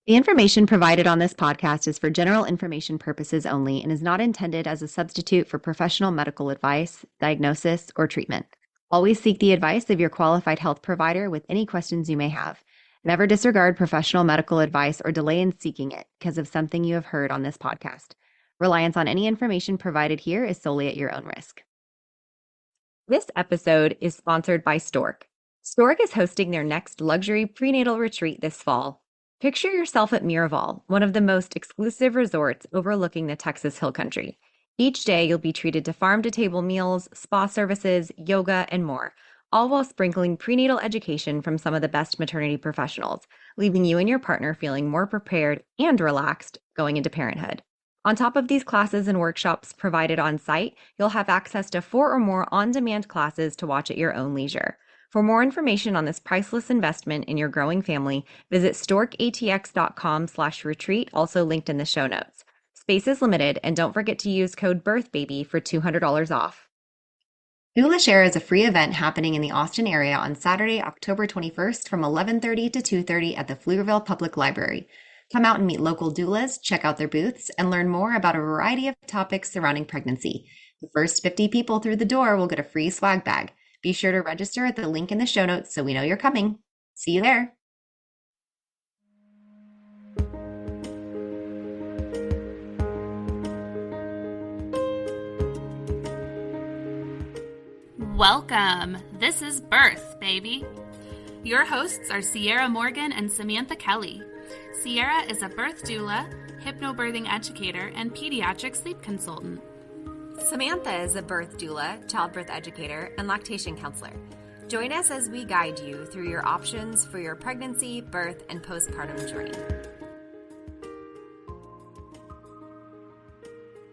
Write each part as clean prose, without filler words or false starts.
The information provided on this podcast is for general information purposes only and is not intended as a substitute for professional medical advice, diagnosis, or treatment. Always seek the advice of your qualified health provider with any questions you may have. Never disregard professional medical advice or delay in seeking it because of something you have heard on this podcast. Reliance on any information provided here is solely at your own risk. This episode is sponsored by Stork. Stork is hosting their next luxury prenatal retreat this fall. Picture yourself at Miraval, one of the most exclusive resorts overlooking the Texas Hill Country. Each day, you'll be treated to farm-to-table meals, spa services, yoga, and more, all while sprinkling prenatal education from some of the best maternity professionals, leaving you and your partner feeling more prepared and relaxed going into parenthood. On top of these classes and workshops provided on site, you'll have access to 4 or more on-demand classes to watch at your own leisure. For more information on this priceless investment in your growing family, visit storkatx.com/retreat, also linked in the show notes. Space is limited, and don't forget to use code BIRTHBABY for $200 off. Doula Share is a free event happening in the Austin area on Saturday, October 21st from 11:30 to 2:30 at the Pflugerville Public Library. Come out and meet local doulas, check out their booths, and learn more about a variety of topics surrounding pregnancy. The first 50 people through the door will get a free swag bag. Be sure to register at the link in the show notes so we know you're coming. See you there. Welcome. This is Birth, baby. Your hosts are Sierra Morgan and Samantha Kelly. Sierra is a birth doula, hypnobirthing educator, and pediatric sleep consultant. Samantha is a birth doula, childbirth educator, and lactation counselor. Join us as we guide you through your options for your pregnancy, birth, and postpartum journey.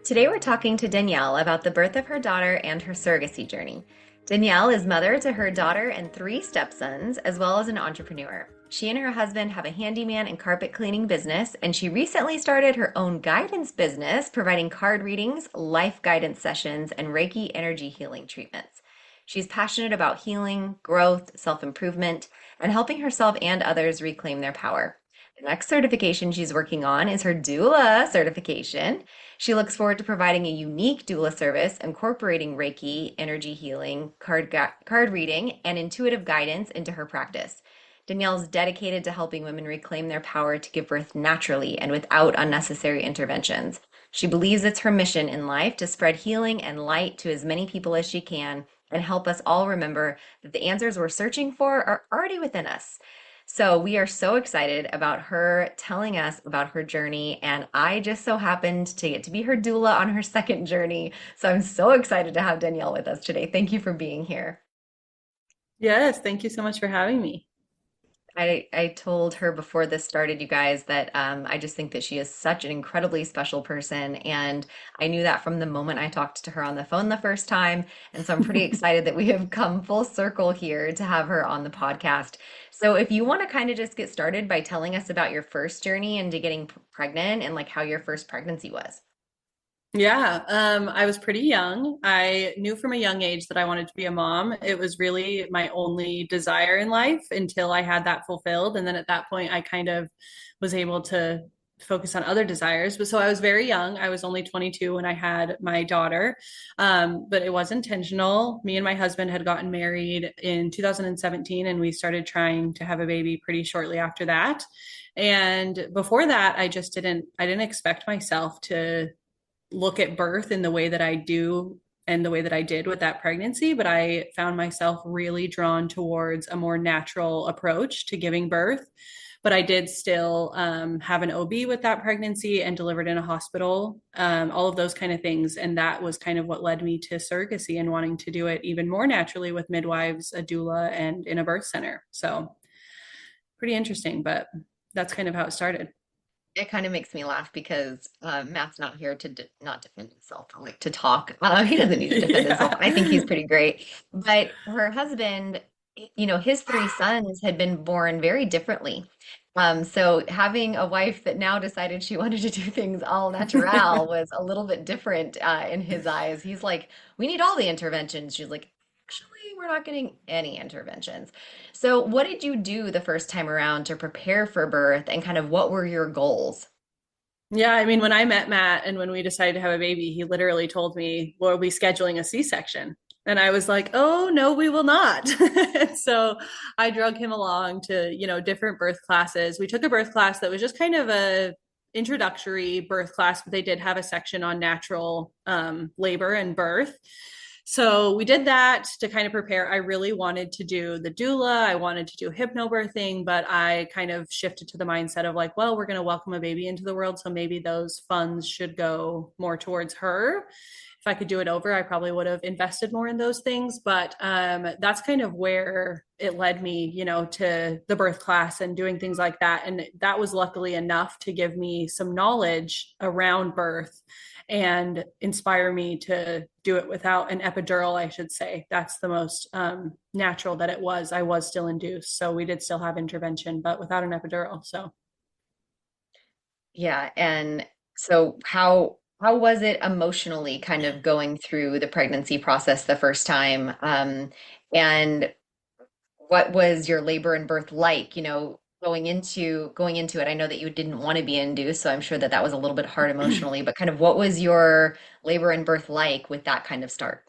Today we're talking to Danielle about the birth of her daughter and her surrogacy journey. Danielle is mother to her daughter and 3 stepsons, as well as an entrepreneur. She and her husband have a handyman and carpet cleaning business, and she recently started her own guidance business, providing card readings, life guidance sessions, and Reiki energy healing treatments. She's passionate about healing, growth, self-improvement, and helping herself and others reclaim their power. The next certification she's working on is her doula certification. She looks forward to providing a unique doula service incorporating Reiki, energy healing, card reading, and intuitive guidance into her practice. Danielle's dedicated to helping women reclaim their power to give birth naturally and without unnecessary interventions. She believes it's her mission in life to spread healing and light to as many people as she can and help us all remember that the answers we're searching for are already within us. So we are so excited about her telling us about her journey, and I just so happened to get to be her doula on her second journey. So I'm so excited to have Danielle with us today. Thank you for being here. Yes, thank you so much for having me. I told her before this started, you guys, that I just think that she is such an incredibly special person. And I knew that from the moment I talked to her on the phone the first time. And so I'm pretty excited that we have come full circle here to have her on the podcast. So if you want to kind of just get started by telling us about your first journey into getting pregnant and like how your first pregnancy was. Yeah, I was pretty young. I knew from a young age that I wanted to be a mom. It was really my only desire in life until I had that fulfilled. And then at that point, I kind of was able to focus on other desires. But so I was very young. I was only 22 when I had my daughter. But it was intentional. Me and my husband had gotten married in 2017, and we started trying to have a baby pretty shortly after that. And before that, I didn't expect myself to look at birth in the way that I do and the way that I did with that pregnancy, but I found myself really drawn towards a more natural approach to giving birth. But I did still have an OB with that pregnancy and delivered in a hospital, all of those kind of things. And that was kind of what led me to surrogacy and wanting to do it even more naturally with midwives, a doula, and in a birth center. So pretty interesting, but that's kind of how it started. It kind of makes me laugh because Matt's not here to not defend himself, but like to talk. He doesn't need to defend himself. Yeah. I think he's pretty great. But her husband, his 3 sons had been born very differently. So having a wife that now decided she wanted to do things all natural was a little bit different in his eyes. He's like, we need all the interventions. She's like, actually, we're not getting any interventions. So, what did you do the first time around to prepare for birth and kind of what were your goals? Yeah, I mean, when I met Matt and when we decided to have a baby, he literally told me, we'll be scheduling a C-section. And I was like, oh, no, we will not. So I drug him along to, different birth classes. We took a birth class that was just kind of a introductory birth class, but they did have a section on natural labor and birth. So we did that to kind of prepare. I really wanted to do the doula. I wanted to do hypnobirthing, but I kind of shifted to the mindset of like, well, we're going to welcome a baby into the world. So maybe those funds should go more towards her. If I could do it over, I probably would have invested more in those things. But that's kind of where it led me, to the birth class and doing things like that. And that was luckily enough to give me some knowledge around birth and inspire me to do it without an epidural, I should say. That's the most natural that it was. I was still induced. So we did still have intervention, but without an epidural. So Yeah, and so how was it emotionally kind of going through the pregnancy process the first time? And what was your labor and birth like, going into it? I know that you didn't want to be induced, so I'm sure that that was a little bit hard emotionally, but kind of what was your labor and birth like with that kind of start?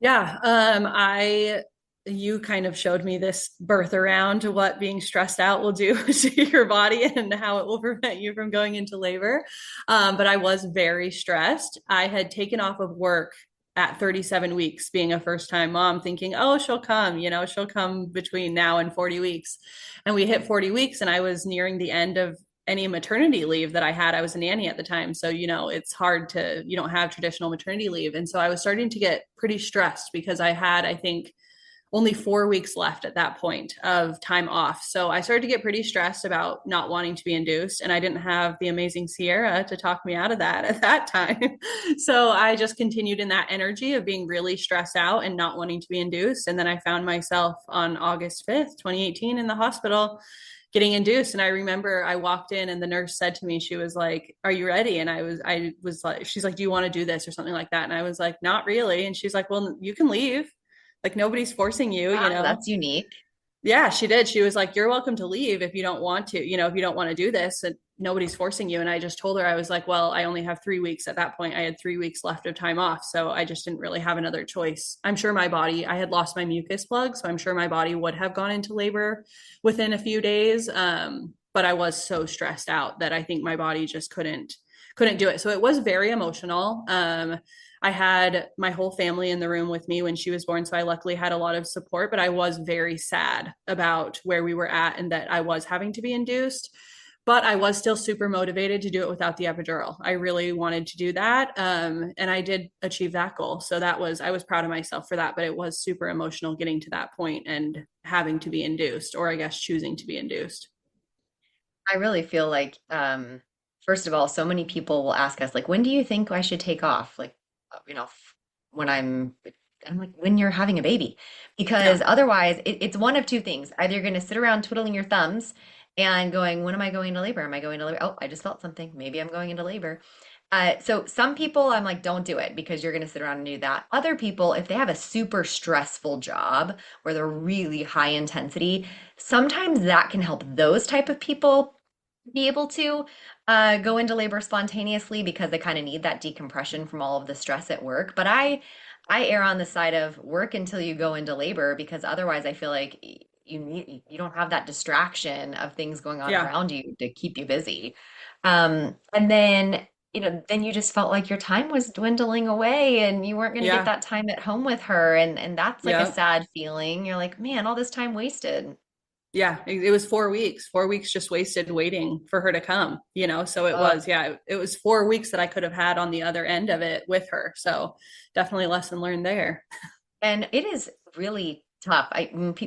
yeah, you kind of showed me this birth around what being stressed out will do to your body and how it will prevent you from going into labor. But I was very stressed. I had taken off of work at 37 weeks, being a first time mom, thinking, oh, she'll come between now and 40 weeks. And we hit 40 weeks, and I was nearing the end of any maternity leave that I had. I was a nanny at the time. So, it's hard you don't have traditional maternity leave. And so I was starting to get pretty stressed because I had, I think, only 4 weeks left at that point of time off. So I started to get pretty stressed about not wanting to be induced. And I didn't have the amazing Sierra to talk me out of that at that time. So I just continued in that energy of being really stressed out and not wanting to be induced. And then I found myself on August 5th, 2018, in the hospital getting induced. And I remember I walked in and the nurse said to me, she was like, are you ready? And I was like, she's like, do you want to do this or something like that? And I was like, not really. And she's like, well, you can leave. Like nobody's forcing you, Wow, that's unique. Yeah, she did. She was like, you're welcome to leave if you don't want to, if you don't want to do this, and nobody's forcing you. And I just told her, I was like, well, I only have 3 weeks at that point. I had 3 weeks left of time off. So I just didn't really have another choice. I'm sure I had lost my mucus plug. So I'm sure my body would have gone into labor within a few days. But I was so stressed out that I think my body just couldn't do it. So it was very emotional. I had my whole family in the room with me when she was born. So I luckily had a lot of support, but I was very sad about where we were at and that I was having to be induced. But I was still super motivated to do it without the epidural. I really wanted to do that. And I did achieve that goal. So I was proud of myself for that, but it was super emotional getting to that point and having to be induced, or I guess choosing to be induced. I really feel like, first of all, so many people will ask us, like, when do you think I should take off? Like, when I'm like, when you're having a baby, because Yeah. otherwise it's one of two things. Either you're going to sit around twiddling your thumbs and going, when am I going to labor? Am I going to labor? Oh, I just felt something. Maybe I'm going into labor. So some people, I'm like, don't do it because you're going to sit around and do that. Other people, if they have a super stressful job where they're really high intensity, sometimes that can help those type of people be able to go into labor spontaneously because they kind of need that decompression from all of the stress at work. But I err on the side of work until you go into labor because otherwise I feel like you don't have that distraction of things going on Yeah. around you to keep you busy. And then then you just felt like your time was dwindling away and you weren't going to get Yeah. that time at home with her, and that's like a Yeah. sad feeling. You're like, man, all this time wasted. Yeah, it was 4 weeks, 4 weeks just wasted waiting for her to come. So it was 4 weeks that I could have had on the other end of it with her. So definitely lesson learned there. And it is really tough.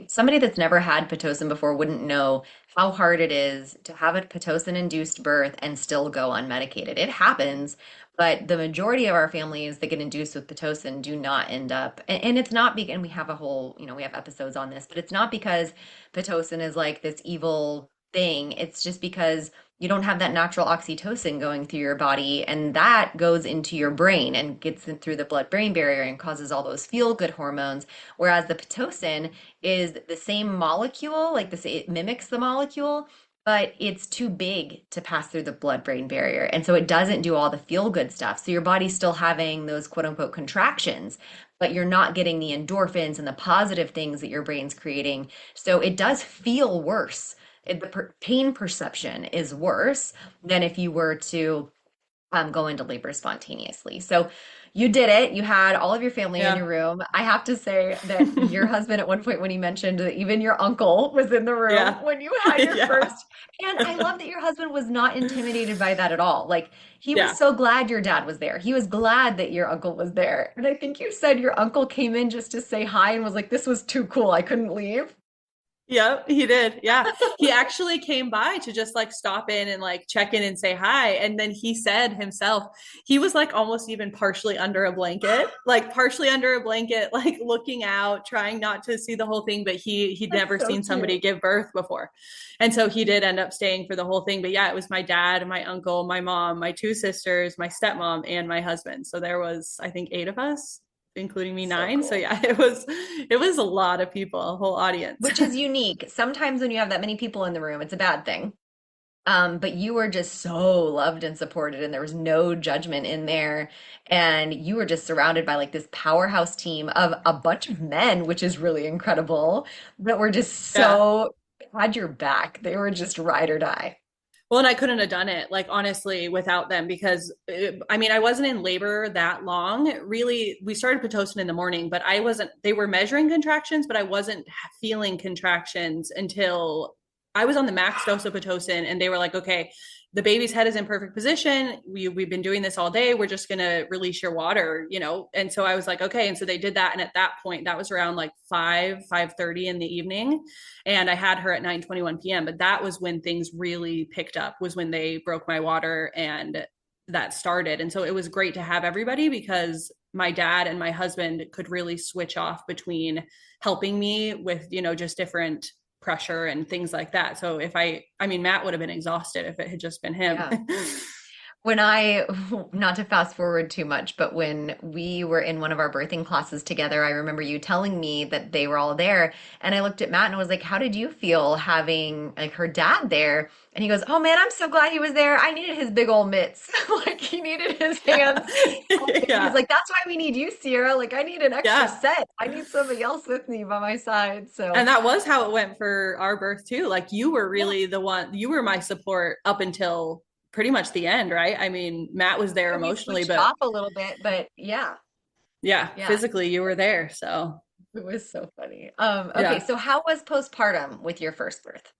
Somebody that's never had Pitocin before wouldn't know how hard it is to have a Pitocin-induced birth and still go unmedicated. It happens, but the majority of our families that get induced with Pitocin do not end up. And it's not because, and we have a whole, we have episodes on this, but it's not because Pitocin is like this evil thing. It's just because you don't have that natural oxytocin going through your body, and that goes into your brain and gets in through the blood-brain barrier and causes all those feel-good hormones. Whereas the Pitocin is the same molecule, like this, it mimics the molecule, but it's too big to pass through the blood-brain barrier. And so it doesn't do all the feel-good stuff. So your body's still having those quote unquote contractions, but you're not getting the endorphins and the positive things that your brain's creating. So it does feel worse. The pain perception is worse than if you were to go into labor spontaneously. So you did it. You had all of your family in Yeah. your room. I have to say that your husband, at one point, when he mentioned that even your uncle was in the room Yeah. when you had your Yeah. first. And I love that your husband was not intimidated by that at all. Like, he was Yeah. so glad your dad was there. He was glad that your uncle was there. And I think you said your uncle came in just to say hi and was like, this was too cool. I couldn't leave. Yeah, he did. Yeah. He actually came by to just like stop in and like check in and say hi. And then he said himself, he was like almost even partially under a blanket, like looking out, trying not to see the whole thing, but he'd That's never so seen somebody cute. give birth before. And so he did end up staying for the whole thing. But yeah, it was my dad, my uncle, my mom, my two sisters, my stepmom, and my husband. So there was, I think, 8 of us, including me, So 9. So cool. yeah, it was a lot of people, a whole audience. Which is unique. Sometimes when you have that many people in the room, it's a bad thing. But you were just so loved and supported, and there was no judgment in there. And you were just surrounded by like this powerhouse team of a bunch of men, which is really incredible, that were just Yeah. so had your back. They were just ride or die. Well, and I couldn't have done it, like, honestly, without them because I mean, I wasn't in labor that long. Really, we started Pitocin in the morning, but I wasn't, they were measuring contractions, but I wasn't feeling contractions until I was on the max dose of Pitocin, and they were like, okay, the baby's head is in perfect position. We've been doing this all day. We're just going to release your water, you know? And so I was like, okay. And so they did that. And at that point, that was around like 5:30 in the evening. And I had her at 9:21 p.m. But that was when things really picked up, was when they broke my water and that started. And so it was great to have everybody because my dad and my husband could really switch off between helping me with, just different pressure and things like that. So if I mean, Matt would have been exhausted if it had just been him. Yeah. When I, not to fast forward too much, but when we were in one of our birthing classes together, I remember you telling me that they were all there. And I looked at Matt and was like, how did you feel having like her dad there? And he goes, oh man, I'm so glad he was there. I needed his big old mitts. Like he needed his hands. He's Yeah. like, that's why we need you, Sierra. Like I need an extra Yeah. set. I need somebody else with me by my side. So And that was how it went for our birth too. Like you were yeah, really the one, you were my support up until pretty much the end, right? I mean, Matt was there we emotionally, switched but off a little bit, but yeah, yeah, yeah. physically you were there. So It was so funny. Okay, yeah. so how was postpartum with your first birth?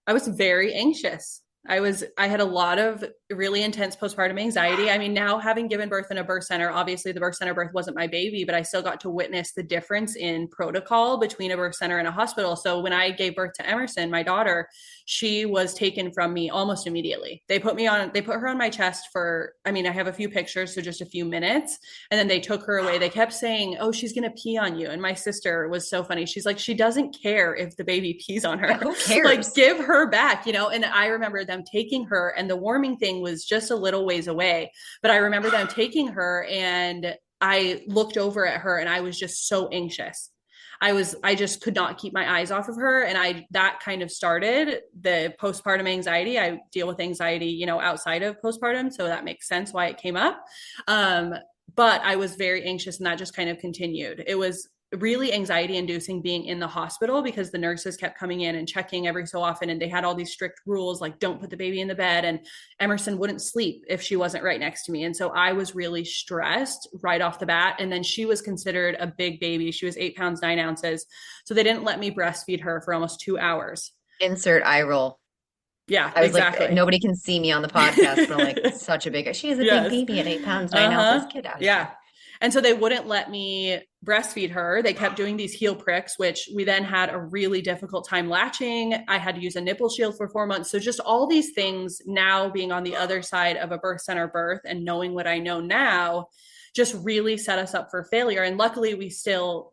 I was very anxious. I had a lot of really intense postpartum anxiety. I mean, now having given birth in a birth center, obviously the birth center birth wasn't my baby, but I still got to witness the difference in protocol between a birth center and a hospital. So when I gave birth to Emerson, my daughter, she was taken from me almost immediately. They put her on my chest for, I mean, I have a few pictures, so just a few minutes. And then they took her away. They kept saying, oh, she's going to pee on you. And my sister was so funny. She's like, she doesn't care if the baby pees on Yeah, her. who Like, cares? give her back, And I remember them taking her, and the warming thing was just a little ways away. But I remember them taking her, and I looked over at her and I was just so anxious. I just could not keep my eyes off of her. And that kind of started the postpartum anxiety. I deal with anxiety, outside of postpartum. So that makes sense why it came up. But I was very anxious, and that just kind of continued. It was really anxiety inducing being in the hospital because the nurses kept coming in and checking every so often, and they had all these strict rules like don't put the baby in the bed, and Emerson wouldn't sleep if she wasn't right next to me. And so I was really stressed right off the bat. And then she was considered a big baby. She was 8 pounds 9 ounces, so they didn't let me breastfeed her for almost 2 hours. Insert eye roll. Yeah, I was like, exactly. nobody can see me on the podcast, but I'm like, such a big, she is a big Yes. baby at 8 pounds, 9 ounces. Uh-huh. Get out of Yeah. here. And so they wouldn't let me breastfeed her. They kept doing these heel pricks, which we then had a really difficult time latching. I had to use a nipple shield for 4 months. So just all these things, now being on the other side of a birth center birth and knowing what I know now, just really set us up for failure. And luckily we still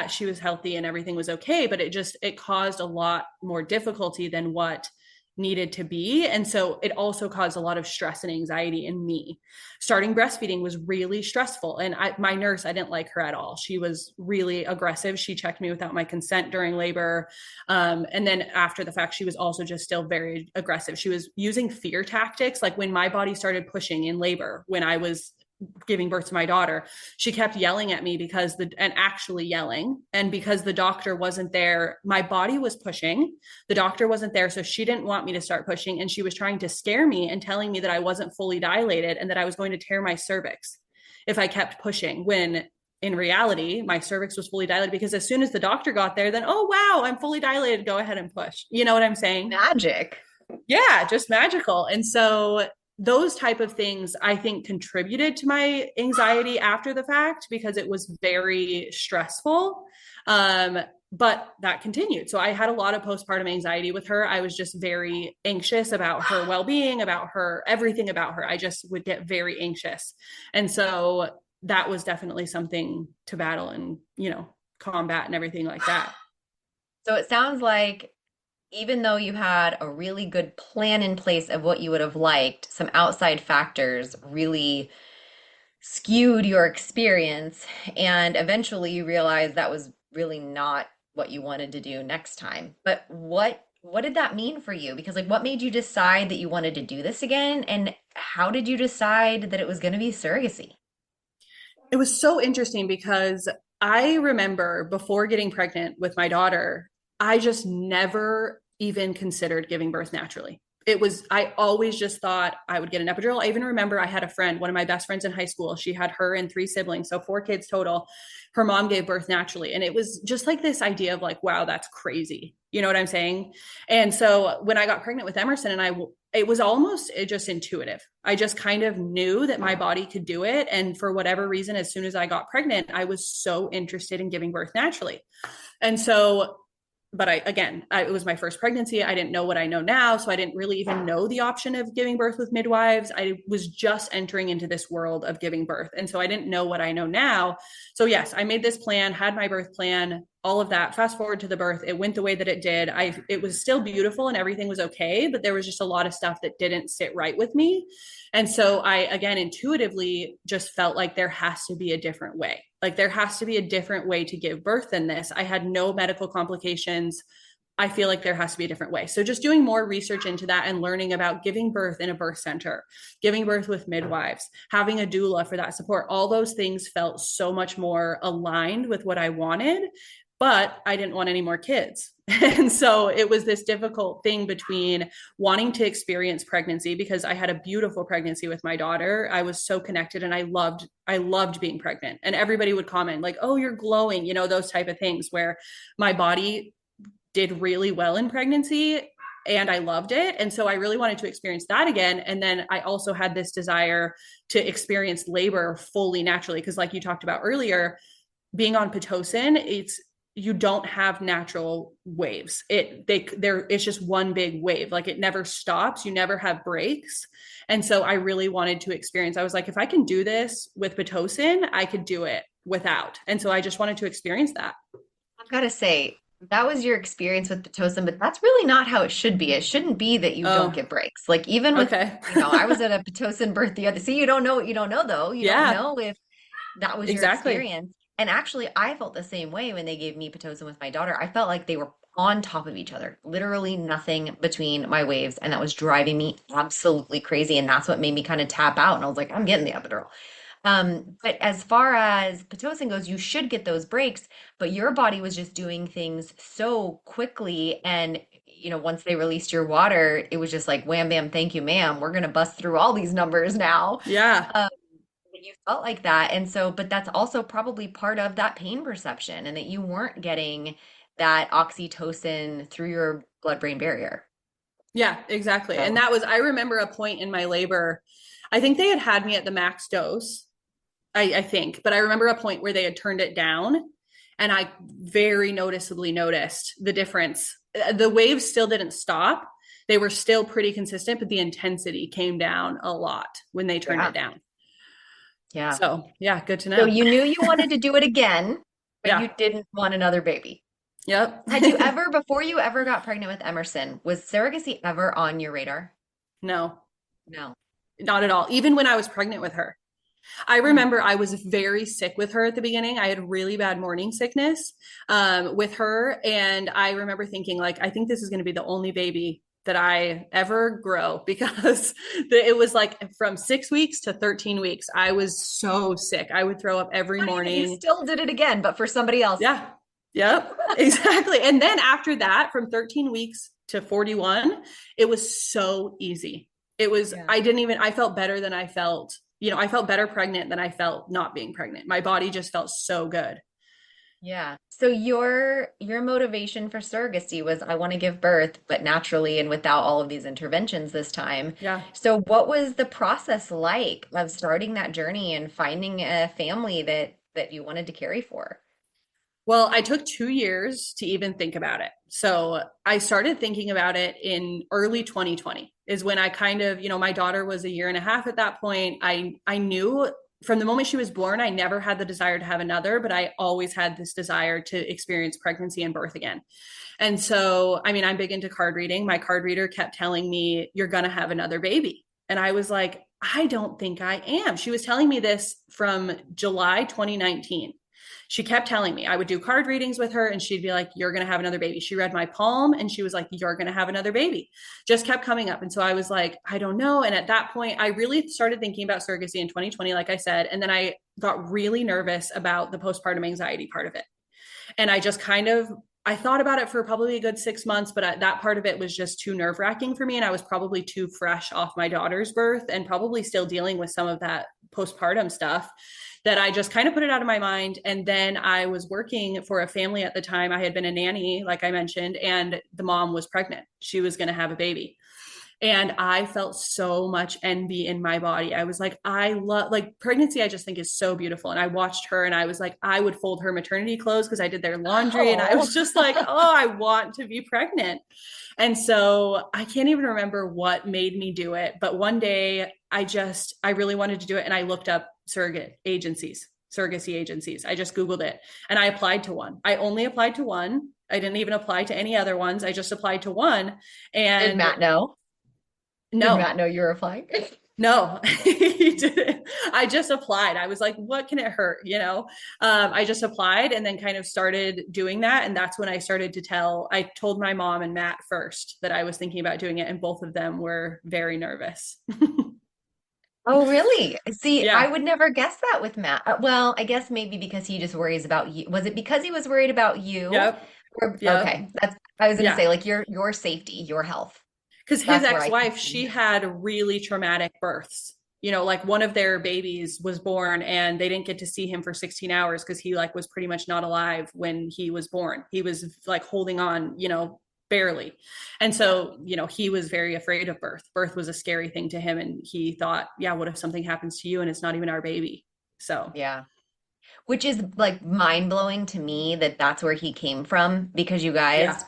she was healthy and everything was okay, but it caused a lot more difficulty than what needed to be. And so it also caused a lot of stress and anxiety in me. Starting breastfeeding was really stressful. And my nurse, I didn't like her at all. She was really aggressive. She checked me without my consent during labor. And then after the fact, she was also just still very aggressive. She was using fear tactics. Like when my body started pushing in labor, when I was giving birth to my daughter, she kept yelling at me and actually yelling. And because the doctor wasn't there, my body was pushing. The doctor wasn't there. So she didn't want me to start pushing. And she was trying to scare me and telling me that I wasn't fully dilated and that I was going to tear my cervix if I kept pushing, when in reality, my cervix was fully dilated, because as soon as the doctor got there, then, oh, wow, I'm fully dilated. Go ahead and push. You know what I'm saying? Magic. Yeah, just magical. And so those type of things, I think, contributed to my anxiety after the fact, because it was very stressful. But that continued. So I had a lot of postpartum anxiety with her. I was just very anxious about her well-being, about her, everything about her. I just would get very anxious. And so that was definitely something to battle and, combat and everything like that. So it sounds like even though you had a really good plan in place of what you would have liked, some outside factors really skewed your experience, and eventually you realized that was really not what you wanted to do next time. But what did that mean for you? Because like what made you decide that you wanted to do this again, and how did you decide that it was going to be surrogacy? It was so interesting because I remember before getting pregnant with my daughter, I just never even considered giving birth naturally. I always just thought I would get an epidural. I even remember I had a friend, one of my best friends in high school. She had her and 3 siblings, so 4 kids total. Her mom gave birth naturally. And it was just like this idea of like, wow, that's crazy. You know what I'm saying? And so when I got pregnant with Emerson, it was almost just intuitive. I just kind of knew that my body could do it. And for whatever reason, as soon as I got pregnant, I was so interested in giving birth naturally. And so, but it was my first pregnancy. I didn't know what I know now. So I didn't really even know the option of giving birth with midwives. I was just entering into this world of giving birth. And so I didn't know what I know now. So yes, I made this plan, had my birth plan, all of that. Fast forward to the birth, it went the way that it did. It was still beautiful and everything was okay, but there was just a lot of stuff that didn't sit right with me. And so I, again, intuitively just felt like there has to be a different way. Like there has to be a different way to give birth than this. I had no medical complications. I feel like there has to be a different way. So just doing more research into that and learning about giving birth in a birth center, giving birth with midwives, having a doula for that support, all those things felt so much more aligned with what I wanted, but I didn't want any more kids. And so it was this difficult thing between wanting to experience pregnancy, because I had a beautiful pregnancy with my daughter. I was so connected and I loved being pregnant. And everybody would comment like, oh, you're glowing, those type of things, where my body did really well in pregnancy and I loved it. And so I really wanted to experience that again. And then I also had this desire to experience labor fully naturally. Because like you talked about earlier, being on Pitocin, you don't have natural waves. It's just one big wave. Like it never stops. You never have breaks. And so I really wanted to experience, I was like, if I can do this with Pitocin, I could do it without. And so I just wanted to experience that. I've got to say, that was your experience with Pitocin, but that's really not how it should be. It shouldn't be that you don't get breaks. Like even with, I was at a Pitocin birth the other, see, you don't know what you don't know though. You don't know if that was your experience. And actually, I felt the same way when they gave me Pitocin with my daughter. I felt like they were on top of each other, literally nothing between my waves. And that was driving me absolutely crazy. And that's what made me kind of tap out. And I was like, I'm getting the epidural. But as far as Pitocin goes, you should get those breaks, but your body was just doing things so quickly. And, once they released your water, it was just like, wham, bam, thank you, ma'am. We're going to bust through all these numbers now. Yeah. You felt like that. And so, but that's also probably part of that pain perception, and that you weren't getting that oxytocin through your blood-brain barrier. Yeah, exactly. So. And I remember a point in my labor, I think they had me at the max dose, I think, but I remember a point where they had turned it down, and I very noticeably noticed the difference. The waves still didn't stop. They were still pretty consistent, but the intensity came down a lot when they turned it down. Yeah. So yeah, good to know. So you knew you wanted to do it again, but you didn't want another baby. Yep. Had you ever, before you ever got pregnant with Emerson, was surrogacy ever on your radar? No, No. not at all. Even when I was pregnant with her. I Hmm. remember I was very sick with her at the beginning. I had really bad morning sickness with her. And I remember thinking, like, I think this is going to be the only baby that I ever grow because it was like from 6 weeks to 13 weeks. I was so sick. I would throw up every Funny that you morning. still did it again, but for somebody else. Yeah. Yep. Exactly. And then after that, from 13 weeks to 41, it was so easy. It was, Yeah. I felt better than I felt, I felt better pregnant than I felt not being pregnant. My body just felt so good. Yeah. So your motivation for surrogacy was I want to give birth, but naturally and without all of these interventions this time. Yeah. So what was the process like of starting that journey and finding a family that you wanted to carry for? Well, I took 2 years to even think about it. So I started thinking about it in early 2020 is when I kind of, my daughter was a year and a half at that point. I knew from the moment she was born, I never had the desire to have another, but I always had this desire to experience pregnancy and birth again. And so, I mean, I'm big into card reading. My card reader kept telling me, you're going to have another baby. And I was like, I don't think I am. She was telling me this from July 2019. She kept telling me I would do card readings with her and she'd be like, you're going to have another baby. She read my palm and she was like, you're going to have another baby. Just kept coming up. And so I was like, I don't know. And at that point, I really started thinking about surrogacy in 2020, like I said. And then I got really nervous about the postpartum anxiety part of it. And I just kind of, I thought about it for probably a good 6 months, but that part of it was just too nerve wracking for me. And I was probably too fresh off my daughter's birth and probably still dealing with some of that postpartum stuff that I just kind of put it out of my mind. And then I was working for a family at the time. I had been a nanny, like I mentioned, and the mom was pregnant. She was going to have a baby. And I felt so much envy in my body. I was like, I love, like, pregnancy, I just think is so beautiful. And I watched her and I was like, I would fold her maternity clothes because I did their laundry. And I Oh. was just like, oh, I want to be pregnant. And so I can't even remember what made me do it. But one day I really wanted to do it. And I looked up surrogacy agencies. I just Googled it and I applied to one. I only applied to one. I didn't even apply to any other ones. I just applied to one. Did And Matt know? Did no, Matt know you were applying? no, he didn't. I just applied. I was like, what can it hurt? I just applied and then kind of started doing that. And that's when I told my mom and Matt first that I was thinking about doing it. And both of them were very nervous. Oh, really? See, I Yeah. would never guess that with Matt. Well, I guess maybe because he just worries about you. Was it because he was worried about you? Yep. Or Yep. okay, that's I was gonna Yeah. say like your safety, your health. Because his That's where I can ex-wife, see. she had really traumatic births. Like one of their babies was born and they didn't get to see him for 16 hours because he like was pretty much not alive when he was born. He was like holding on, barely. And Yeah. so, he was very afraid of birth. Birth was a scary thing to him. And he thought, yeah, what if something happens to you and it's not even our baby? So, Yeah. Which is like mind blowing to me that that's where he came from because you yeah. guys,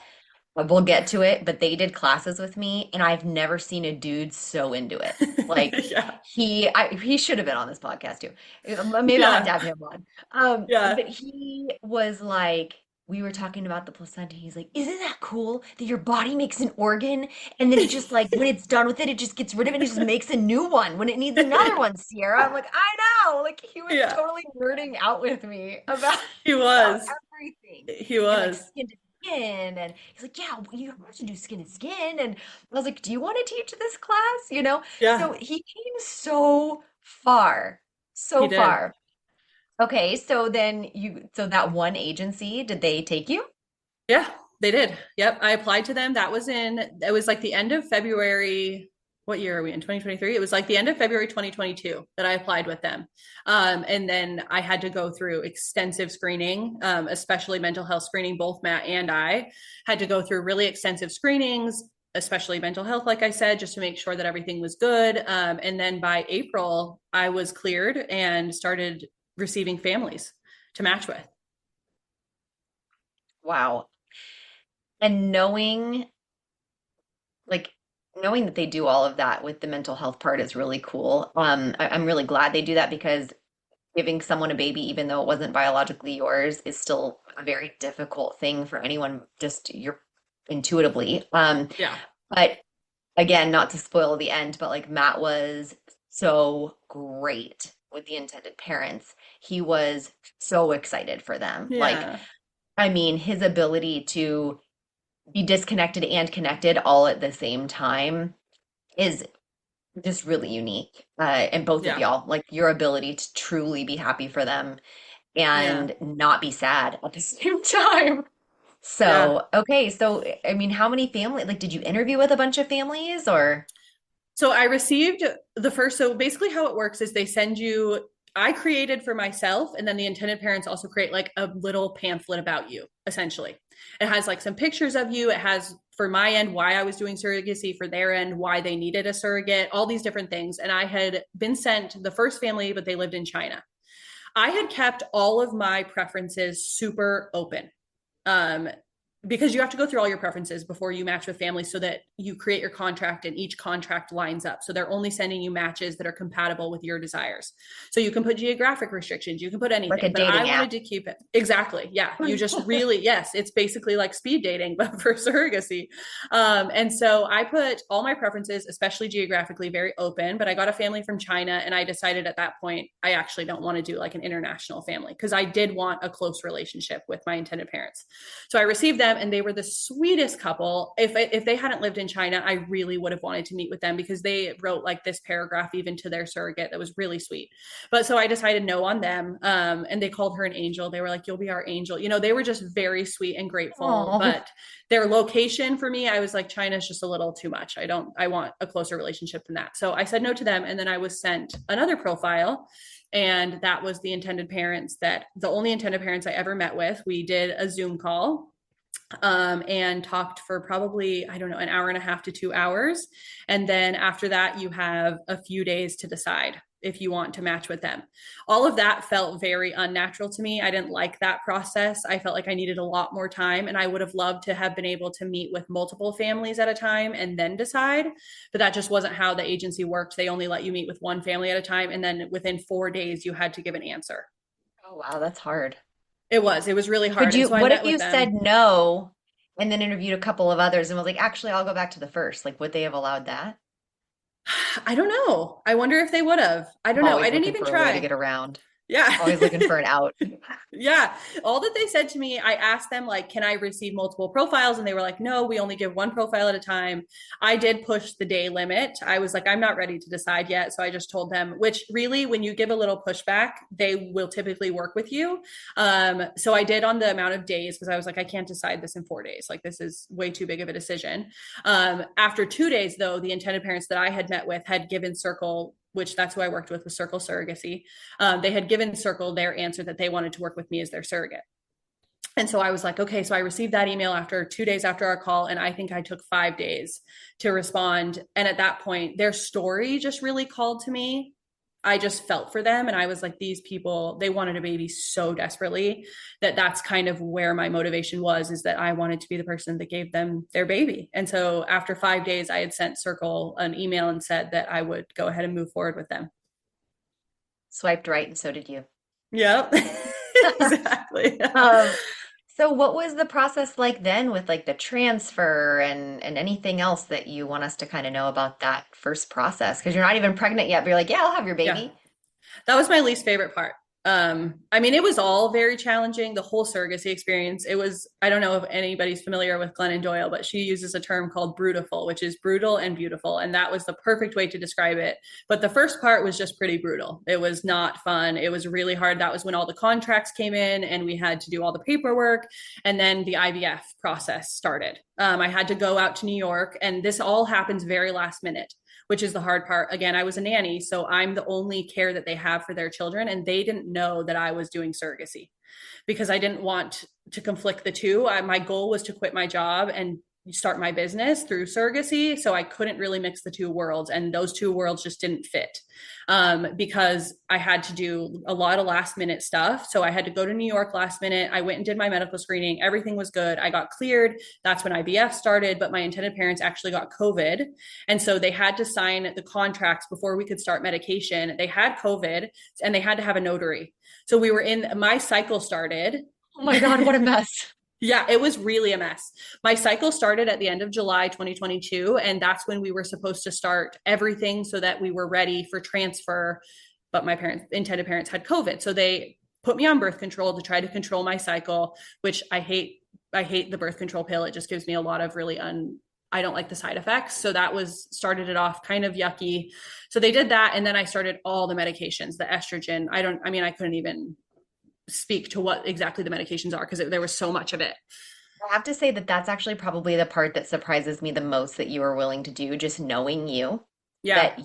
we'll get to it, but they did classes with me and I've never seen a dude so into it. Like Yeah. he should have been on this podcast too. Maybe I'll have to Yeah. have him on. Yeah. But he was like, we were talking about the placenta. He's like, isn't that cool that your body makes an organ and then it just like when it's done with it, it just gets rid of it and it just makes a new one when it needs another one, Sierra. I'm like, I know. Like he was Yeah. totally nerding out with me about He about was. everything He and like was. skin to skin and he's like, yeah, you have to do skin to skin. And I was like, do you want to teach this class? So Yeah. he came so far, He so did. far. Okay, so that one agency, did they take you? Yeah, they did. Yep. I applied to them. It was like the end of February. What year are we in? 2023. It was like the end of February 2022 that I applied with them. And then I had to go through extensive screening, especially mental health screening. Both Matt and I had to go through really extensive screenings, especially mental health, like I said, just to make sure that everything was good. And then by April, I was cleared and started receiving families to match with. Wow. And like knowing that they do all of that with the mental health part is really cool. I'm really glad they do that because giving someone a baby, even though it wasn't biologically yours, is still a very difficult thing for anyone, just you're intuitively. Yeah. But again, not to spoil the end, but like Matt was so great with the intended parents. He was so excited for them. Like, Yeah. I mean, his ability to be disconnected and connected all at the same time is just really unique. And both of Yeah. y'all, like your ability to truly be happy for them Yeah. and not be sad at the same time. Yeah. So, okay, so I mean, how many family, like, did you interview with a bunch of families or? So I received the first, so basically how it works is they send you, I created for myself, and then the intended parents also create like a little pamphlet about you, essentially. It has like some pictures of you. It has for my end why I was doing surrogacy, for their end why they needed a surrogate, all these different things. And I had been sent the first family, but they lived in China. I had kept all of my preferences super open. Um, because you have to go through all your preferences before you match with families so that you create your contract and each contract lines up. So they're only sending you matches that are compatible with your desires. So you can put geographic restrictions, you can put Like a anything, but I dating wanted app. to keep it. Exactly. Yeah. You just really, yes, it's basically like speed dating, but for surrogacy. And so I put all my preferences, especially geographically, very open, but I got a family from China and I decided at that point, I actually don't want to do like an international family because I did want a close relationship with my intended parents. So I received them and they were the sweetest couple. If they hadn't lived in China, I really would have wanted to meet with them because they wrote like this paragraph even to their surrogate that was really sweet. But so I decided no on them. And they called her an angel. They were like, "You'll be our angel." You know, they were just very sweet and grateful. Oh, But their location for me, I was like, China's just a little too much. I want a closer relationship than that. So I said no to them. And then I was sent another profile, and that was the intended parents, that the only intended parents I ever met with. We did a Zoom call and talked for probably, I don't know, an hour and a half to 2 hours. And then after that, you have a few days to decide if you want to match with them. All of that felt very unnatural to me. I didn't like that process. I felt like I needed a lot more time, and I would have loved to have been able to meet with multiple families at a time and then decide. But that just wasn't how the agency worked. They only let you meet with one family at a time. And then within 4 days, you had to give an answer. oh wow, that's hard. It was really Could hard. And you, so I what if met with you them. said no and then interviewed a couple of others and was like, actually, I'll go back to the first? Like, would they have allowed that? I don't know. I wonder if they would have. I I'm don't know. I always didn't looking even for a way to try. get around, Yeah. always looking for an out. Yeah. All that they said to me, I asked them, like, can I receive multiple profiles? And they were like, no, we only give one profile at a time. I did push the day limit. I was like, I'm not ready to decide yet. So I just told them, which really, when you give a little pushback, they will typically work with you. So I did on the amount of days because I was like, I can't decide this in 4 days. Like, this is way too big of a decision. After 2 days, though, the intended parents that I had met with had given Circle, which that's who I worked with Circle Surrogacy. They had given Circle their answer that they wanted to work with me as their surrogate. And so I was like, okay, so I received that email after 2 days after our call. And I think I took 5 days to respond. And at that point, their story just really called to me. I just felt for them. And I was like, these people, they wanted a baby so desperately that that's kind of where my motivation was, is that I wanted to be the person that gave them their baby. And so after 5 days, I had sent Circle an email and said that I would go ahead and move forward with them. Swiped right, and so did you. Yep. Exactly. Um, so what was the process like then with like the transfer and anything else that you want us to kind of know about that first process? Because you're not even pregnant yet, but you're like, yeah, I'll have your Yeah. baby. That was my least favorite part. I mean, it was all very challenging, the whole surrogacy experience. It was, I don't know if anybody's familiar with Glennon Doyle, but she uses a term called brutiful, which is brutal and beautiful. And that was the perfect way to describe it. But the first part was just pretty brutal. It was not fun. It was really hard. That was when all the contracts came in and we had to do all the paperwork. And then the IVF process started. I had to go out to New York, and this all happens very last minute, which is the hard part. Again, I was a nanny, so I'm the only care that they have for their children. And they didn't know that I was doing surrogacy because I didn't want to conflict the two. My goal was to quit my job and start my business through surrogacy. So I couldn't really mix the two worlds, and those two worlds just didn't fit because I had to do a lot of last minute stuff. So I had to go to New York last minute. I went and did my medical screening. Everything was good. I got cleared. That's when IVF started, but my intended parents actually got COVID. And so they had to sign the contracts before we could start medication. They had COVID and they had to have a notary. So we were in, my cycle started. Oh my God, what a mess. Yeah, it was really a mess. My cycle started at the end of July 2022, and that's when we were supposed to start everything so that we were ready for transfer. But my intended parents had COVID. So they put me on birth control to try to control my cycle, which I hate. I hate the birth control pill. It just gives me a lot of really I don't like the side effects. So that started it off kind of yucky. So they did that. And then I started all the medications, the estrogen. I couldn't even speak to what exactly the medications are because there was so much of it. I have to say that that's actually probably the part that surprises me the most that you were willing to do, just knowing you. Yeah.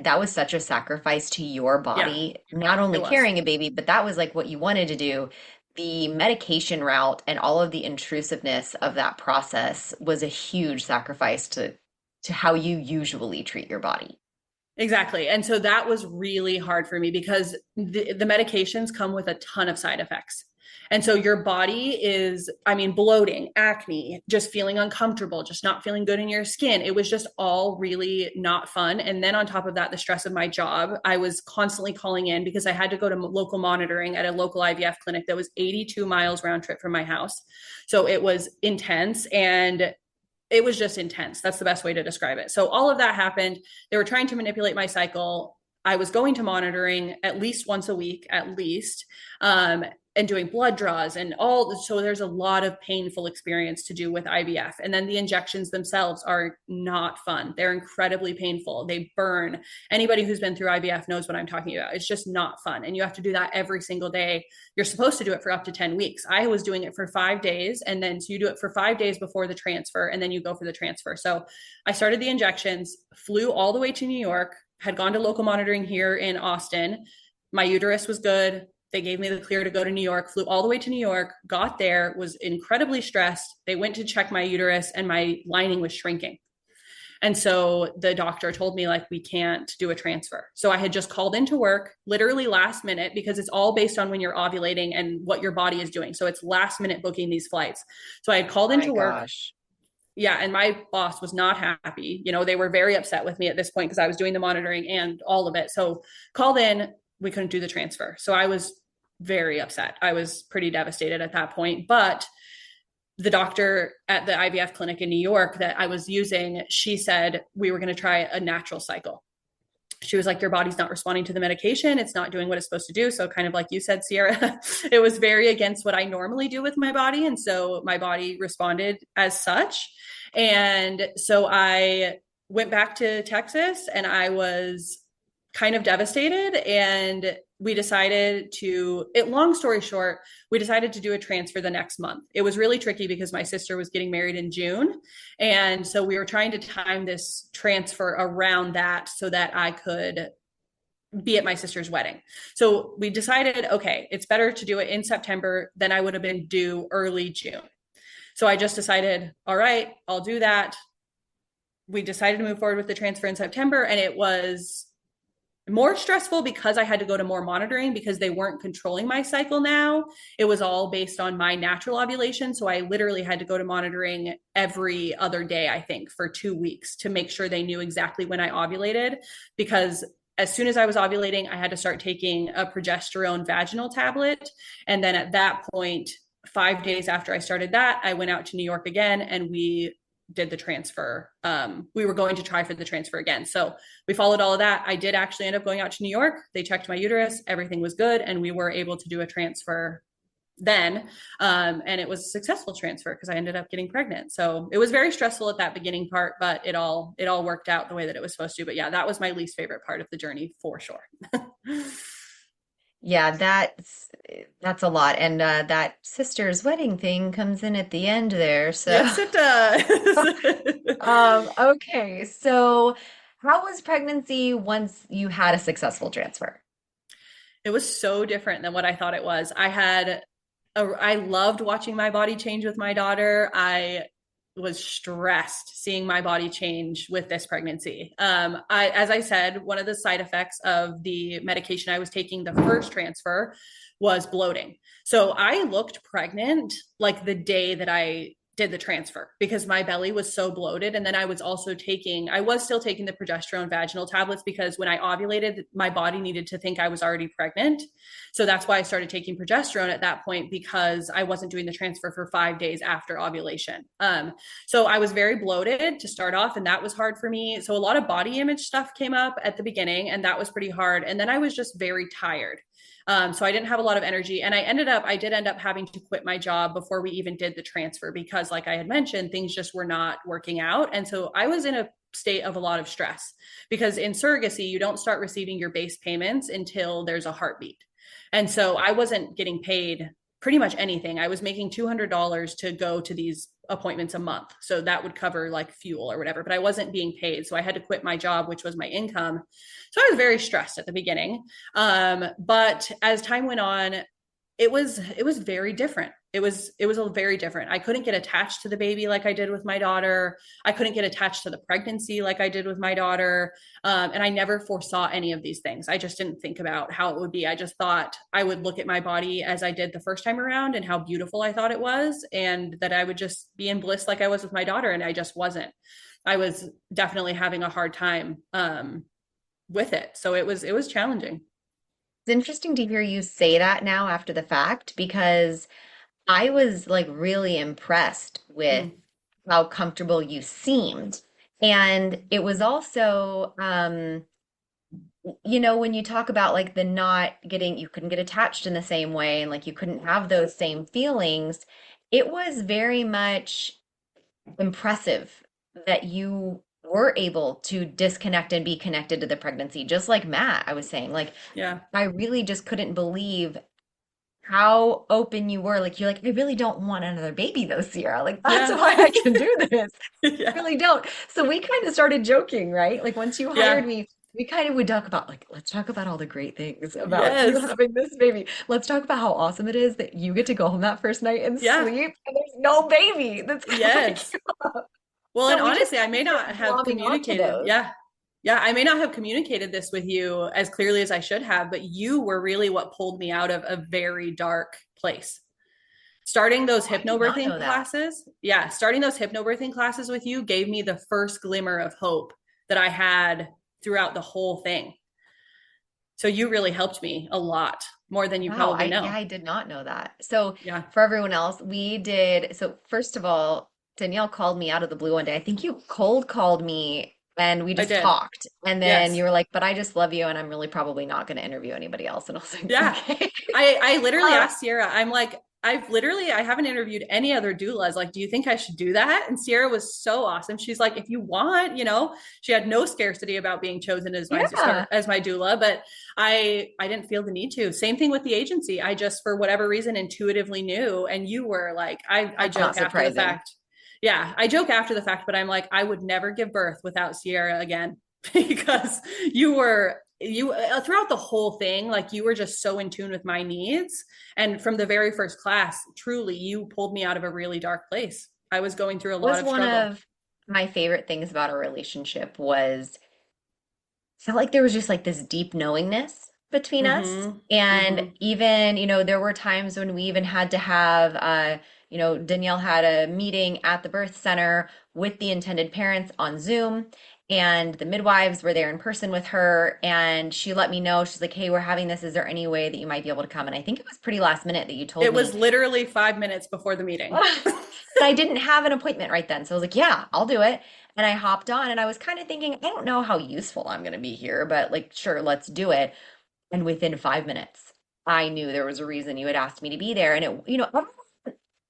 That was such a sacrifice to your body, not only carrying a baby, but that was like what you wanted to do. The medication route and all of the intrusiveness of that process was a huge sacrifice to how you usually treat your body. Exactly. And so that was really hard for me because the medications come with a ton of side effects. And so your body is, bloating, acne, just feeling uncomfortable, just not feeling good in your skin. It was just all really not fun. And then on top of that, the stress of my job, I was constantly calling in because I had to go to local monitoring at a local IVF clinic that was 82 miles round trip from my house. So it was intense and it was just intense. That's the best way to describe it. So all of that happened. They were trying to manipulate my cycle. I was going to monitoring at least once a week, and doing blood draws and all. So there's a lot of painful experience to do with IVF. And then the injections themselves are not fun. They're incredibly painful. They burn. Anybody who's been through IVF knows what I'm talking about. It's just not fun. And you have to do that every single day. You're supposed to do it for up to 10 weeks. I was doing it for 5 days. And then so you do it for 5 days before the transfer, and then you go for the transfer. So I started the injections, flew all the way to New York, had gone to local monitoring here in Austin. My uterus was good. They gave me the clear to go to New York, flew all the way to New York, got there, was incredibly stressed. They went to check my uterus and my lining was shrinking. And so the doctor told me, like, we can't do a transfer. So I had just called into work literally last minute because it's all based on when you're ovulating and what your body is doing. So it's last minute booking these flights. So I had called into work. Gosh. Yeah. And my boss was not happy. They were very upset with me at this point because I was doing the monitoring and all of it. So called in, we couldn't do the transfer. So I was very upset. I was pretty devastated at that point. But the doctor at the IVF clinic in New York that I was using, she said we were going to try a natural cycle. She was like, your body's not responding to the medication. It's not doing what it's supposed to do. So kind of like you said, Sierra, it was very against what I normally do with my body. And so my body responded as such. And so I went back to Texas and I was kind of devastated. And we decided long story short, we decided to do a transfer the next month. It was really tricky because my sister was getting married in June. And so we were trying to time this transfer around that so that I could be at my sister's wedding. So we decided, okay, it's better to do it in September than I would have been due early June. So I just decided, all right, I'll do that. We decided to move forward with the transfer in September, and it was more stressful because I had to go to more monitoring because they weren't controlling my cycle now. It was all based on my natural ovulation. So I literally had to go to monitoring every other day, I think, for 2 weeks to make sure they knew exactly when I ovulated. Because as soon as I was ovulating, I had to start taking a progesterone vaginal tablet. And then at that point, 5 days after I started that, I went out to New York again and we did the transfer. We were going to try for the transfer again. So we followed all of that. I did actually end up going out to New York. They checked my uterus. Everything was good. And we were able to do a transfer then. And it was a successful transfer because I ended up getting pregnant. So it was very stressful at that beginning part, but it all worked out the way that it was supposed to. But yeah, that was my least favorite part of the journey for sure. Yeah, that's a lot. And that sister's wedding thing comes in at the end there. So Yes, it does. okay. So how was pregnancy once you had a successful transfer? It was so different than what I thought it was. I loved watching my body change with my daughter. I was stressed seeing my body change with this pregnancy. As I said, one of the side effects of the medication I was taking the first transfer was bloating. So I looked pregnant like the day that I did the transfer because my belly was so bloated. And then I was still taking the progesterone vaginal tablets because when I ovulated, my body needed to think I was already pregnant. So that's why I started taking progesterone at that point because I wasn't doing the transfer for 5 days after ovulation. So I was very bloated to start off, and that was hard for me. So a lot of body image stuff came up at the beginning, and that was pretty hard. And then I was just very tired. So I didn't have a lot of energy. And I did end up having to quit my job before we even did the transfer because, like I had mentioned, things just were not working out. And so I was in a state of a lot of stress because in surrogacy, you don't start receiving your base payments until there's a heartbeat. And so I wasn't getting paid pretty much anything. I was making $200 to go to these appointments a month. So that would cover like fuel or whatever, but I wasn't being paid. So I had to quit my job, which was my income. So I was very stressed at the beginning. But as time went on, it was very different. It was a very different. I couldn't get attached to the baby like I did with my daughter. I couldn't get attached to the pregnancy like I did with my daughter. And I never foresaw any of these things. I just didn't think about how it would be. I just thought I would look at my body as I did the first time around and how beautiful I thought it was, and that I would just be in bliss like I was with my daughter. And I just wasn't. I was definitely having a hard time with it. So it was challenging. It's interesting to hear you say that now after the fact because I was like really impressed with Mm. how comfortable you seemed. And it was also, when you talk about like the not getting, you couldn't get attached in the same way and like you couldn't have those same feelings, it was very much impressive that you were able to disconnect and be connected to the pregnancy, just like Matt, I was saying. Like, Yeah. I really just couldn't believe how open you were. Like, you're like, I really don't want another baby though, Sierra. Like, that's Yeah. why I can do this. I Yeah. really don't. So we kind of started joking, right? Like, once you hired Yeah. me, we kind of would talk about like, let's talk about all the great things about you Yes. having this baby. Let's talk about how awesome it is that you get to go home that first night and Yeah. sleep and there's no baby that's covering Yes. you up. Well, and So we just honestly, I may not kept have glomming onto communicated. those. Yeah. Yeah. I may not have communicated this with you as clearly as I should have, but you were really what pulled me out of a very dark place. Starting those Oh, I did not hypnobirthing know that. classes. Yeah. Starting those hypnobirthing classes with you gave me the first glimmer of hope that I had throughout the whole thing. So you really helped me a lot more than you Wow, probably yeah, know. I did not know that. So Yeah. for everyone else, we did. So first of all, Danielle called me out of the blue one day. I think you cold called me and we I just did. talked. And then Yes. you were like, but I just love you and I'm really probably not going to interview anybody else. And I was like, Yeah. okay. I literally Uh, asked Sierra, I'm like, I haven't interviewed any other doulas. Like, do you think I should do that? And Sierra was so awesome. She's like, if you want, she had no scarcity about being chosen as yeah, my doula, but I didn't feel the need to. Same thing with the agency. I just, for whatever reason, intuitively knew. And you were like, I that's not joke after the surprising. fact. Yeah, I joke after the fact, but I'm like, I would never give birth without Sierra again because you throughout the whole thing, like you were just so in tune with my needs. And from the very first class, truly, you pulled me out of a really dark place. I was going through a lot Was of one struggle. of my favorite things about our relationship was felt like there was just like this deep knowingness between us. Mm-hmm. And Mm-hmm. even, there were times when we even had to have, Danielle had a meeting at the birth center with the intended parents on Zoom, and the midwives were there in person with her. And she let me know, she's like, hey, we're having this. Is there any way that you might be able to come? And I think it was pretty last minute that you told It me. was literally 5 minutes before the meeting. But I didn't have an appointment right then. So I was like, yeah, I'll do it. And I hopped on and I was kind of thinking, I don't know how useful I'm going to be here, but like, sure, let's do it. And within 5 minutes, I knew there was a reason you had asked me to be there. And everyone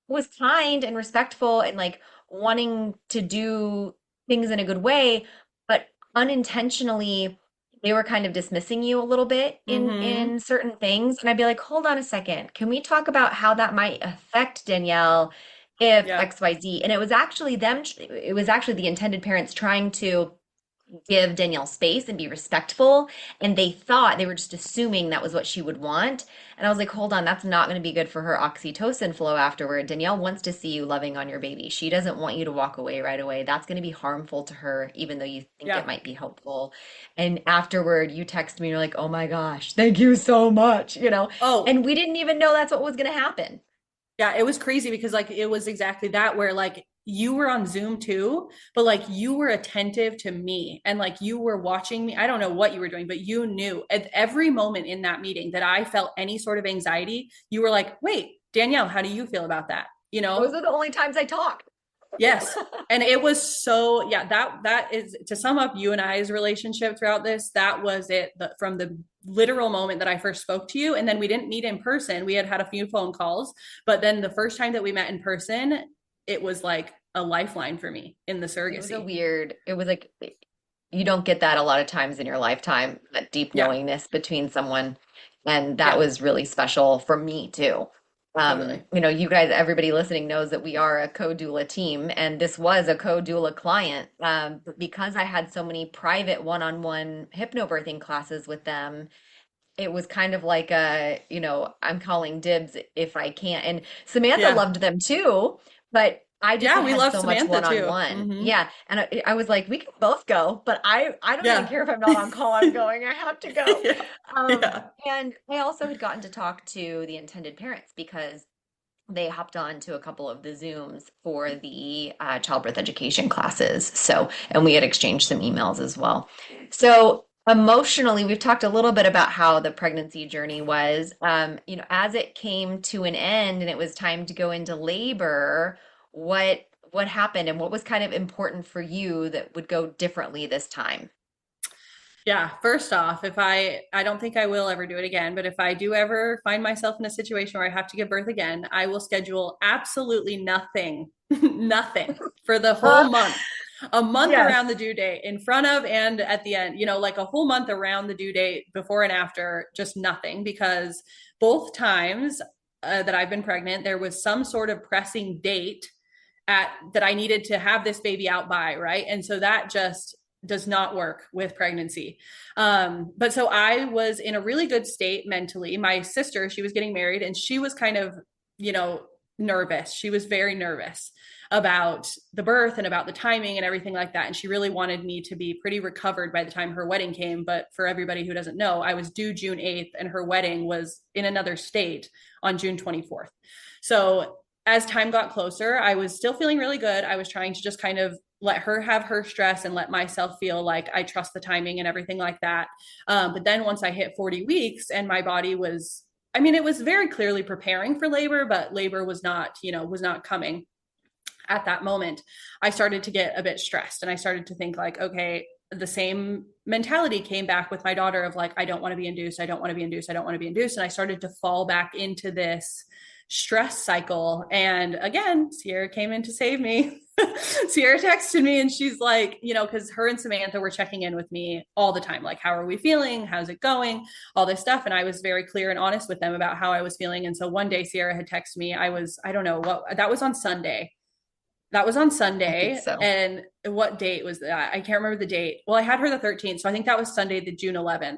was kind and respectful and like wanting to do things in a good way, but unintentionally, they were kind of dismissing you a little bit Mm-hmm. in certain things. And I'd be like, hold on a second. Can we talk about how that might affect Danielle if Yeah. XYZ? And it was actually the intended parents trying to give Danielle space and be respectful. And they thought they were just assuming that was what she would want. And I was like, hold on, that's not going to be good for her oxytocin flow afterward. Danielle wants to see you loving on your baby. She doesn't want you to walk away right away. That's going to be harmful to her, even though you think it Yeah. might be helpful. And afterward, you text me, you're like, oh my gosh, thank you so much, Oh, and we didn't even know that's what was going to happen. yeah, it was crazy because like it was exactly that where like you were on Zoom too, but like you were attentive to me and like you were watching me. I don't know what you were doing, but you knew at every moment in that meeting that I felt any sort of anxiety, you were like, "Wait, Danielle, how do you feel about that?" You Those know? are the only times I talked. Yes. And it was so, yeah, that is to sum up you and I's relationship throughout this, that was it from the literal moment that I first spoke to you. And then we didn't meet in person. We had a few phone calls, but then the first time that we met in person, it was like a lifeline for me in the surrogacy. It was like you don't get that a lot of times in your lifetime, that deep Yeah. knowingness between someone. And that Yeah. was really special for me too. Totally. You guys, everybody listening knows that we are a co-doula team, and this was a co-doula client. But because I had so many private one-on-one hypnobirthing classes with them, it was kind of like I'm calling dibs if I can't. And Samantha Yeah. loved them too, but I just Yeah. had We had love so much Samantha too. one-on-one. Hmm. Yeah. And I was like, we can both go, but I don't even Yeah. care if I'm not on call, I'm going. I have to go. Yeah. Yeah. And I also had gotten to talk to the intended parents because they hopped on to a couple of the Zooms for the childbirth education classes. So, and we had exchanged some emails as well. So, emotionally, we've talked a little bit about how the pregnancy journey was. As it came to an end and it was time to go into labor, what happened and what was kind of important for you that would go differently this time? Yeah, first off, if I don't think I will ever do it again, but if I do ever find myself in a situation where I have to give birth again, I will schedule absolutely nothing, nothing for the whole month. A month around the Yes. due date, in front of and at the end, like a whole month around the due date, before and after, just nothing. Because both times that I've been pregnant, there was some sort of pressing date at that I needed to have this baby out by, right? And so that just does not work with pregnancy. But so I was in a really good state mentally. My sister, she was getting married and she was kind of, you know, nervous. She was very nervous about the birth and about the timing and everything like that. And she really wanted me to be pretty recovered by the time her wedding came. But for everybody who doesn't know, I was due June 8th and her wedding was in another state on June 24th. So as time got closer, I was still feeling really good. I was trying to just kind of let her have her stress and let myself feel like I trust the timing and everything like that. But then once I hit 40 weeks and my body was, I mean, it was very clearly preparing for labor, but labor was not, was not coming at that moment. I started to get a bit stressed and I started to think like, okay, the same mentality came back with my daughter of like, I don't want to be induced. I don't want to be induced. I don't want to be induced. And I started to fall back into this stress cycle. And again, Sierra came in to save me. Sierra texted me and she's like, because her and Samantha were checking in with me all the time. Like, how are we feeling? How's it going? All this stuff. And I was very clear and honest with them about how I was feeling. And so one day Sierra had texted me. I don't know what, that was on Sunday. That was on I think Sunday. so. And what date was that? I can't remember the date. Well, I had her the 13th. So I think that was Sunday, the June 11th.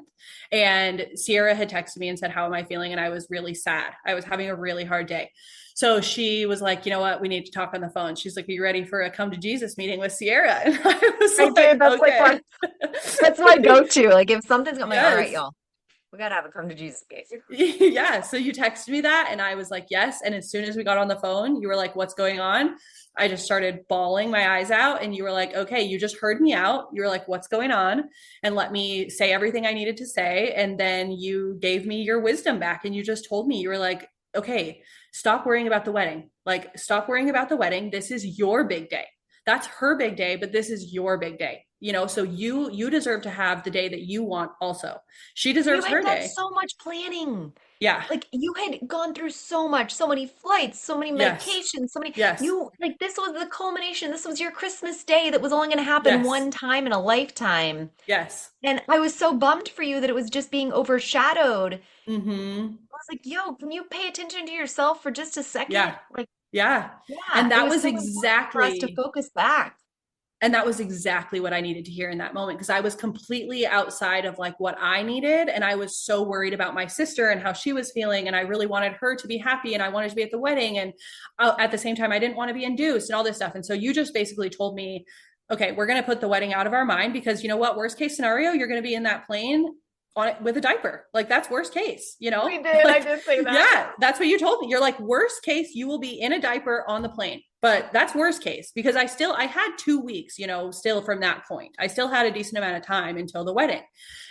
And Sierra had texted me and said, how am I feeling? And I was really sad. I was having a really hard day. So she was like, you know what? We need to talk on the phone. She's like, are you ready for a come to Jesus meeting with Sierra? And I was I like, did. That's like okay. that's my go-to. Like if something's going, I'm like, all right, Yes. y'all, we gotta have a come to Jesus case. Yeah. So you texted me that and I was like, yes. And as soon as we got on the phone, you were like, what's going on? I just started bawling my eyes out and you were like, okay, you just heard me out. You were like, what's going on? And let me say everything I needed to say. And then you gave me your wisdom back and you just told me, you were like, okay, stop worrying about the wedding. Like, stop worrying about the wedding. This is your big day. That's her big day, but this is your big day. So you deserve to have the day that you want also. She You deserves had her done day. so much planning. Yeah. Like you had gone through so much, so many flights, so many Yes. medications, Yes. this was the culmination. This was your Christmas day that was only going to happen Yes. one time in a lifetime. Yes. And I was so bummed for you that it was just being overshadowed. I Mm-hmm. was like, yo, can you pay attention to yourself for just a second? Yeah. Like, Yeah. yeah, And it that was was so important for us to exactly focus back. And that was exactly what I needed to hear in that moment, because I was completely outside of like what I needed. And I was so worried about my sister and how she was feeling. And I really wanted her to be happy and I wanted to be at the wedding. And at the same time, I didn't want to be induced and all this stuff. And so you just basically told me, okay, we're going to put the wedding out of our mind, because you know what, worst case scenario, you're going to be in that plane on it with a diaper. Like that's worst case, you know? We did. Like, I did say that. Yeah, that's what you told me. You're like, worst case, you will be in a diaper on the plane. But that's worst case, because I had 2 weeks, you know, still from that point. I still had a decent amount of time until the wedding.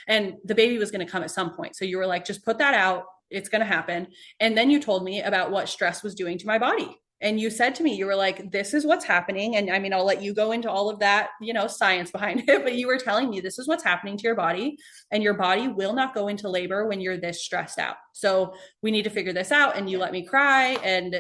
And the baby was going to come at some point. So you were like, just put that out. It's going to happen. And then you told me about what stress was doing to my body. And you said to me, you were like, this is what's happening. And I mean, I'll let you go into all of that, you know, science behind it, but you were telling me this is what's happening to your body, and your body will not go into labor when you're this stressed out. So we need to figure this out. And you let me cry, and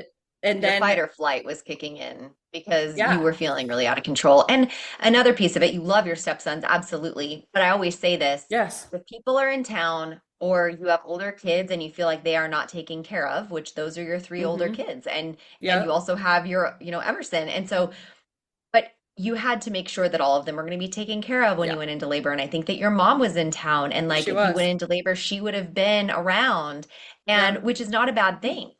Your then fight or flight was kicking in because yeah, you were feeling really out of control. And another piece of it, you love your stepsons, absolutely. But I always say this, yes, if people are in town or you have older kids and you feel like they are not taken care of, which those are your 3 older kids, and you yeah, also have your, Emerson. And so, but you had to make sure that all of them were going to be taken care of when yeah, you went into labor. And I think that your mom was in town, and like she if you was. went into labor, she would have been around, and Yeah, which is not a bad thing.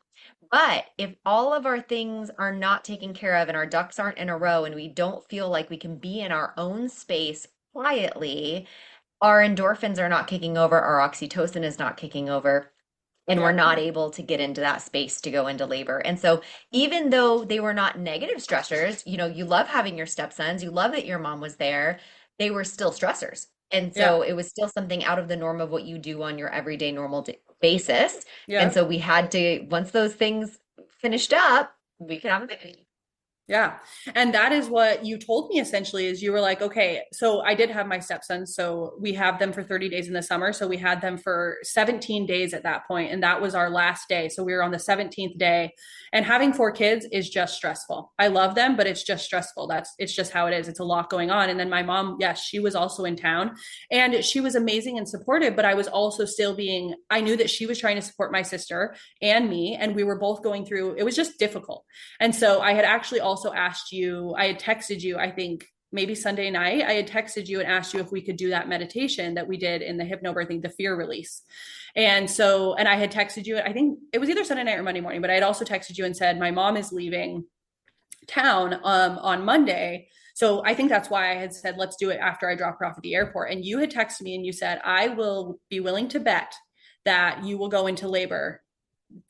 But if all of our things are not taken care of and our ducks aren't in a row and we don't feel like we can be in our own space quietly, our endorphins are not kicking over, our oxytocin is not kicking over, and we're yeah, not able to get into that space to go into labor. And so, even though they were not negative stressors, you love having your stepsons, you love that your mom was there, they were still stressors. And yeah, so, it was still something out of the norm of what you do on your everyday normal basis. And yeah. so, we had to, once those things finished up, we could have a baby. Yeah. And that is what you told me essentially, is you were like, okay, so I did have my stepsons. So we have them for 30 days in the summer. So we had them for 17 days at that point, and that was our last day. So we were on the 17th day, and having 4 kids is just stressful. I love them, but it's just stressful. It's just how it is. It's a lot going on. And then my mom, yes, she was also in town, and she was amazing and supportive, but I was also still I knew that she was trying to support my sister and me. And we were both going through, it was just difficult. And so I had actually also asked you, I had texted you, I think maybe Sunday night, I had texted you and asked you if we could do that meditation that we did in the hypnobirthing, the fear release. And so, and I had texted you, I think it was either Sunday night or Monday morning, but I had also texted you and said, my mom is leaving town on Monday. So I think that's why I had said, let's do it after I drop her off at the airport. And you had texted me and you said, I will be willing to bet that you will go into labor.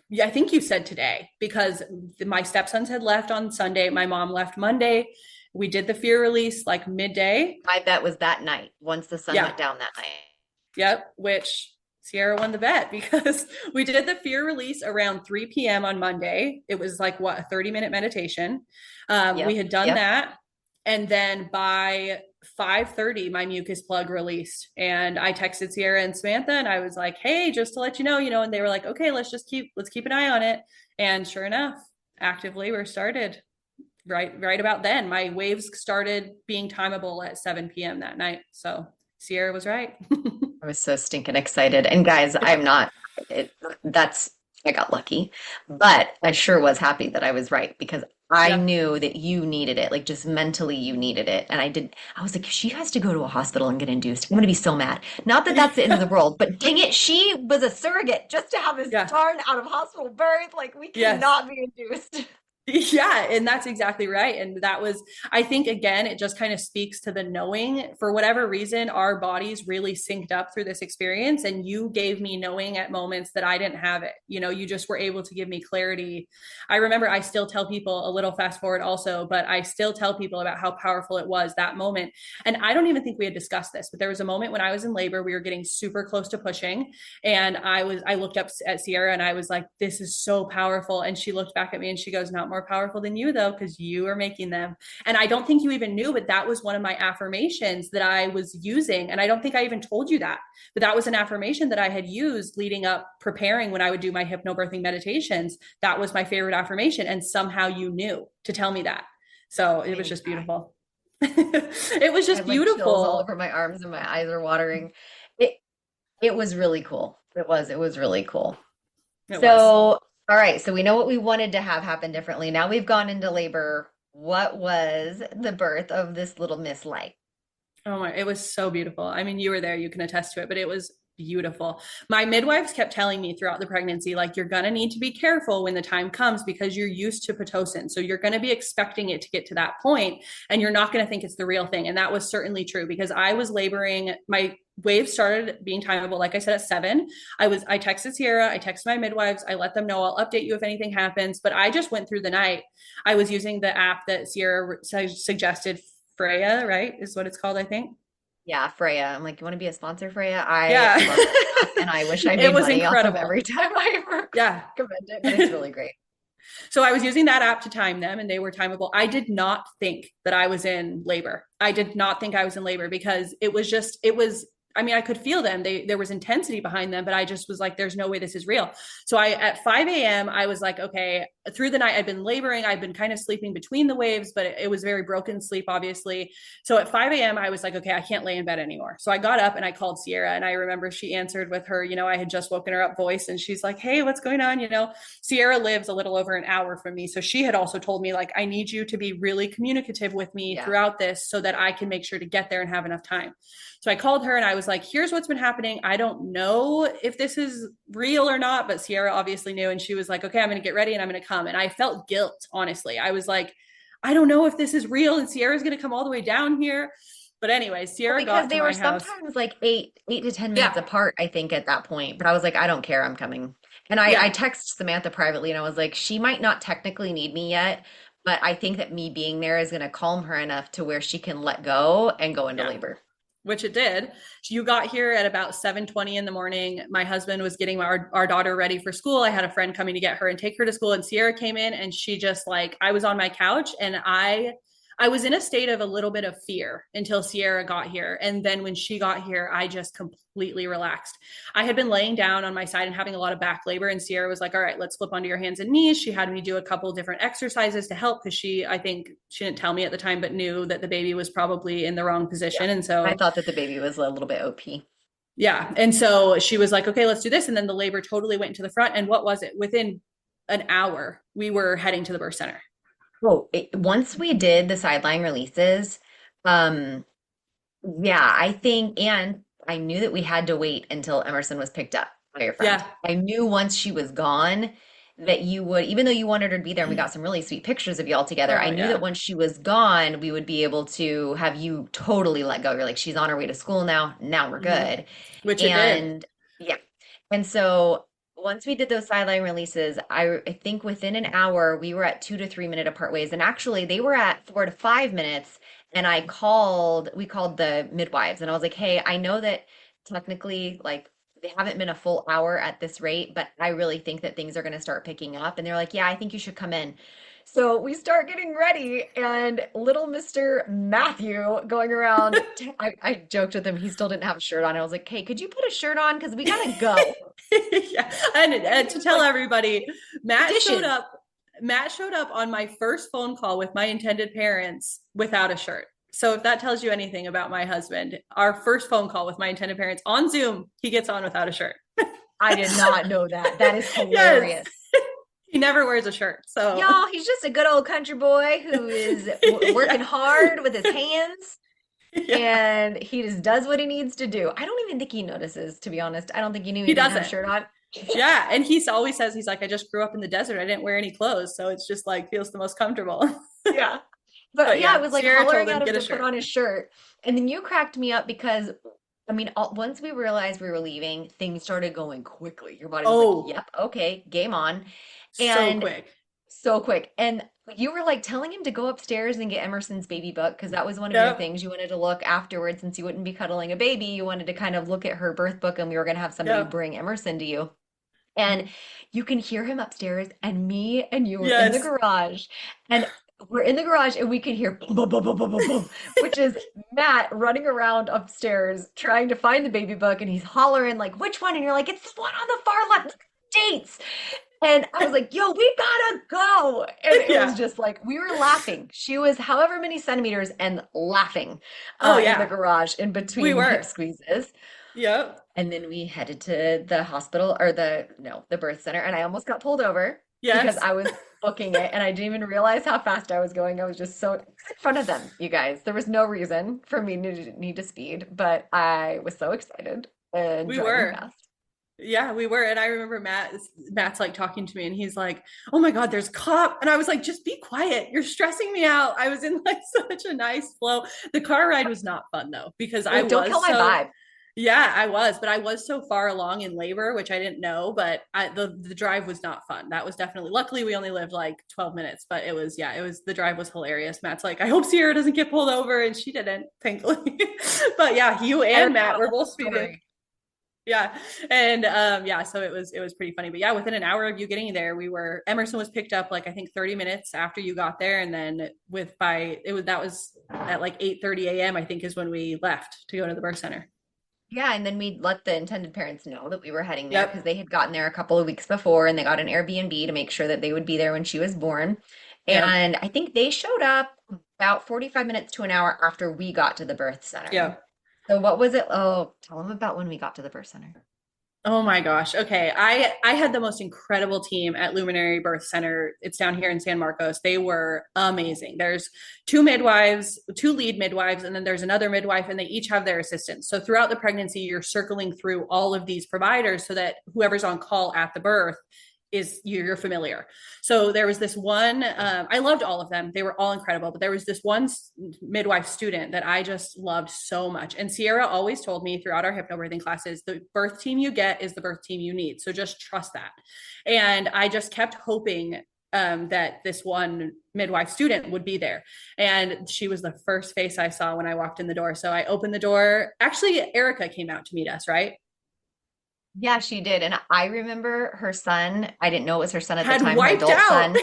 Yeah, I think you said today, because my stepsons had left on Sunday. My mom left Monday. We did the fear release like midday. My bet was that night, once the sun Yeah. went down that night. Yep. Which Sierra won the bet, because we did the fear release around 3 p.m. on Monday. It was like a 30-minute meditation. Yep. We had done Yep. that. And then by 5:30, my mucus plug released, and I texted Sierra and Samantha, and I was like, hey, just to let you know, and they were like, okay, let's keep an eye on it. And sure enough, active labor started right about then. My waves started being timeable at 7 p.m. that night. So Sierra was right. I was so stinking excited. And guys, I'm not, I got lucky, but I sure was happy that I was right, because I Yeah. knew that you needed it. Like, just mentally, you needed it. And I was like, she has to go to a hospital and get induced. I'm going to be so mad. Not that that's the end of the world, but dang it, she was a surrogate just to have this Yeah. darn out of hospital birth. Like, we Yes. cannot be induced. Yeah, and that's exactly right. And that was, I think, again, it just kind of speaks to the knowing. For whatever reason, our bodies really synced up through this experience. And you gave me knowing at moments that I didn't have it. You just were able to give me clarity. I remember I still tell people, a little fast forward also, but I still tell people about how powerful it was, that moment. And I don't even think we had discussed this, but there was a moment when I was in labor, we were getting super close to pushing. And I looked up at Sierra and I was like, this is so powerful. And she looked back at me and she goes, not more powerful than you, though, because you are making them. And I don't think you even knew, but that was one of my affirmations that I was using. And I don't think I even told you that, but that was an affirmation that I had used leading up, preparing when I would do my hypnobirthing meditations. That was my favorite affirmation. And somehow you knew to tell me that. So it was just beautiful. It was just I have like chills all beautiful. over my arms and my eyes are watering. It was really cool. It was really cool. It was. So, all right, so we know what we wanted to have happen differently. Now we've gone into labor. what was the birth of this little Miss like? Oh my, it was so beautiful. I mean, you were there, you can attest to it, but it was beautiful. My midwives kept telling me throughout the pregnancy, like, you're going to need to be careful when the time comes because you're used to Pitocin. So you're going to be expecting it to get to that point and you're not going to think it's the real thing. And that was certainly true because I was laboring. My waves started being timeable, like I said, at 7. I texted Sierra, I texted my midwives, I let them know I'll update you if anything happens. But I just went through the night. I was using the app that Sierra suggested, Freya, right? Is what it's called, I think. Yeah, Freya. I'm like, you want to be a sponsor, Freya? I Yeah. love that app, and I wish I It made was money off of incredible. every time I Yeah. recommend it, but it's really great. So I was using that app to time them and they were timeable. I did not think that I was in labor. I did not think I was in labor because it was, I mean, I could feel them. There was intensity behind them, but I just was like, there's no way this is real. So at 5 a.m., I was like, okay, through the night, I'd been laboring. I'd been kind of sleeping between the waves, but it was very broken sleep, obviously. So at 5 a.m., I was like, okay, I can't lay in bed anymore. So I got up and I called Sierra and I remember she answered with her, I had just woken her up voice and she's like, hey, what's going on? Sierra lives a little over an hour from me. So she had also told me, like, I need you to be really communicative with me Yeah. throughout this so that I can make sure to get there and have enough time. So I called her and I was like, here's what's been happening. I don't know if this is real or not, but Sierra obviously knew. And she was like, okay, I'm going to get ready and I'm going to come. And I felt guilt, honestly. I was like, I don't know if this is real and Sierra's going to come all the way down here. But anyway, Well, Sierra because got to they were my house. sometimes like eight to 10 minutes Yeah. apart, I think, at that point. But I was like, I don't care, I'm coming. And I Yeah. texted Samantha privately and I was like, she might not technically need me yet, but I think that me being there is going to calm her enough to where she can let go and go into Yeah. labor. Which it did. You got here at about 7:20 in the morning. My husband was getting our daughter ready for school. I had a friend coming to get her and take her to school. And Sierra came in and she just like, I was on my couch and I was in a state of a little bit of fear until Sierra got here. And then when she got here, I just completely relaxed. I had been laying down on my side and having a lot of back labor. And Sierra was like, all right, let's flip onto your hands and knees. She had me do a couple different exercises to help because I think she didn't tell me at the time, but knew that the baby was probably in the wrong Yeah. position. And I so thought that the baby was a little bit OP. yeah. And so she was like, okay, let's do this. And then the labor totally went into the front. And what was it? Within an hour, we were heading to the birth center. Oh, once we did the sideline releases, um, yeah, I think, and I knew that we had to wait until Emerson was picked up by your friend. Yeah. I knew once she was gone that you would, even though you wanted her to be there and we got some really sweet pictures of you all together, I Oh, knew that yeah. once she was gone, we would be able to have you totally let go. You're like, she's on her way to school now. Now we're Mm-hmm. good. Which it did. And yeah. And so once we did those sideline releases, I think within an hour we were at 2 to 3 minute apart ways. And actually they were at 4 to 5 minutes. And we called the midwives and I was like, hey, I know that technically like they haven't been a full hour at this rate, but I really think that things are going to start picking up. And they're like, yeah, I think you should come in. So we start getting ready, and little Mr. Matthew going around. I joked with him. He still didn't have a shirt on. I was like, hey, could you put a shirt on? Because we gotta go. Yeah. And He to was tell like, everybody, Matt showed dishes. up. Matt showed up on my first phone call with my intended parents without a shirt. So if that tells you anything about my husband, our first phone call with my intended parents on Zoom, he gets on without a shirt. I did not know that. That is Yes. hilarious. He never wears a shirt. So Y'all, he's just a good old country boy who is working yeah. hard with his hands. Yeah. And he just does what he needs to do. I don't even think he notices, to be honest. I don't think he knew he He didn't have a doesn't. shirt on. Yeah. And he always says, he's like, I just grew up in the desert. I didn't wear any clothes. So it's just like feels the most comfortable. Yeah. But But yeah, I yeah, was like Sierra told hollering him, at him get a to put shirt. on his shirt. And then you cracked me up because, I mean, once we realized we were leaving, things started going quickly. Your body was like, Oh, yep, okay, game on. so And quick. so quick. And you were like telling him to go upstairs and get Emerson's baby book because that was one of your Yep. things you wanted to look afterwards since you wouldn't be cuddling a baby. You wanted to kind of look at her birth book and we were going to have somebody Yep. bring Emerson to you. And you can hear him upstairs, and me and you were in the Yes. garage, and we're in the garage, and we can hear boom, boom, boom, boom, boom, boom, boom, which is Matt running around upstairs trying to find the baby book, and he's hollering like, "Which one?" And you're like, "It's the one on the far left, dates." And I was like, "Yo, we gotta go!" And it was Yeah. just like we were laughing. She was however many centimeters and laughing Oh, in the yeah. garage in We between hip were. squeezes. Yep. And then we headed to the hospital or the no, the birth center, and I almost got pulled over. because Yes. I was booking it and I didn't even realize how fast I was going. I was just so in front of them, you guys. There was no reason for me to need to speed, but I was so excited and We driving were. fast. Yeah, we were. And I remember Matt's like talking to me and he's like, "Oh my God, there's a cop." And I was like, "Just be quiet. You're stressing me out." I was in like such a nice flow. The car ride was not fun though, because I Like, don't kill was my so, vibe. yeah, I was, but I was so far along in labor, which I didn't know, but the drive was not fun. That was definitely, luckily we only lived like 12 minutes, but it was, yeah, it was, the drive was hilarious. Matt's like, "I hope Sierra doesn't get pulled over," and she didn't, thankfully. But yeah, you and Erica, Matt were whole both speeding. story. Yeah. And yeah, so it was pretty funny. But yeah, within an hour of you getting there, Emerson was picked up like I think 30 minutes after you got there. And then that was at like 8:30 a.m. I think is when we left to go to the birth center. Yeah, and then we let the intended parents know that we were heading there because Yep. they had gotten there a couple of weeks before and they got an Airbnb to make sure that they would be there when she was born. Yep. And I think they showed up about 45 minutes to an hour after we got to the birth center. Yep. So what was it? Oh, tell them about when we got to the birth center. Oh my gosh. Okay. I had the most incredible team at Luminary Birth Center. It's down here in San Marcos. They were amazing. There's two midwives, two lead midwives, and then there's another midwife, and they each have their assistants. So throughout the pregnancy, you're circling through all of these providers so that whoever's on call at the birth is you're familiar. So there was this one, I loved all of them. They were all incredible, but there was this one midwife student that I just loved so much. And Sierra always told me throughout our hypnobirthing classes, the birth team you get is the birth team you need. So just trust that. And I just kept hoping that this one midwife student would be there. And she was the first face I saw when I walked in the door. So I opened the door. Actually, Erica came out to meet us, right? Yeah, she did. And I remember her son, I didn't know it was her son at the Had time, her wiped adult out. son.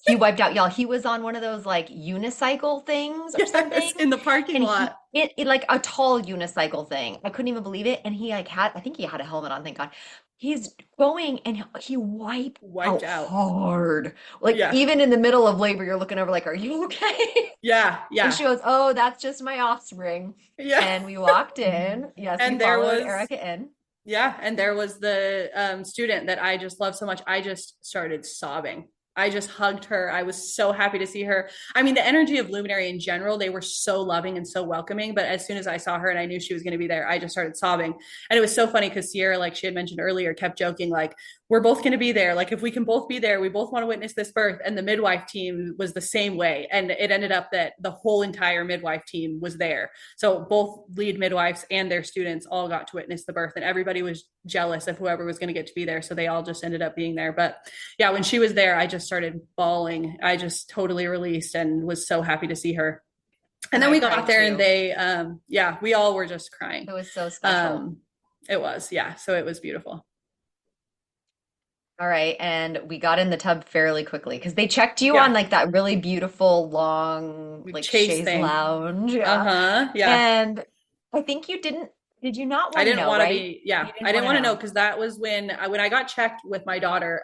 He wiped out, y'all. He was on one of those like unicycle things or Yes, something. in the parking And lot. it like a tall unicycle thing. I couldn't even believe it. And he like had, I think he had a helmet on, thank God. He's going and he wiped Wiped out out. hard. Like Yeah. even in the middle of labor, you're looking over like, are you okay? Yeah. And Yeah. she goes, oh, that's just my offspring. Yeah. And we walked in. Yes, we And there followed was, Erica in. yeah. And there was the student that I just love so much. I just started sobbing. I just hugged her. I was so happy to see her. I mean, the energy of Luminary in general, they were so loving and so welcoming. But as soon as I saw her and I knew she was going to be there, I just started sobbing. And it was so funny because Sierra, like she had mentioned earlier, kept joking, like, we're both going to be there. Like, if we can both be there, we both want to witness this birth. And the midwife team was the same way. And it ended up that the whole entire midwife team was there. So both lead midwives and their students all got to witness the birth. And everybody was jealous of whoever was going to get to be there. So they all just ended up being there. But yeah, when she was there, I just started bawling. I just totally released and was so happy to see her. And then I we cried got there and too. yeah, we all were just crying. It was so special. It was, yeah. So it was beautiful. All right, and we got in the tub fairly quickly because they checked you on Yeah. like that really beautiful long like Chase chaise thing. lounge. Yeah. Uh-huh. Yeah. And I think you did you not I want to didn't know, want to right? be, yeah, You didn't I want didn't to want to know know. because that was when I got checked with my daughter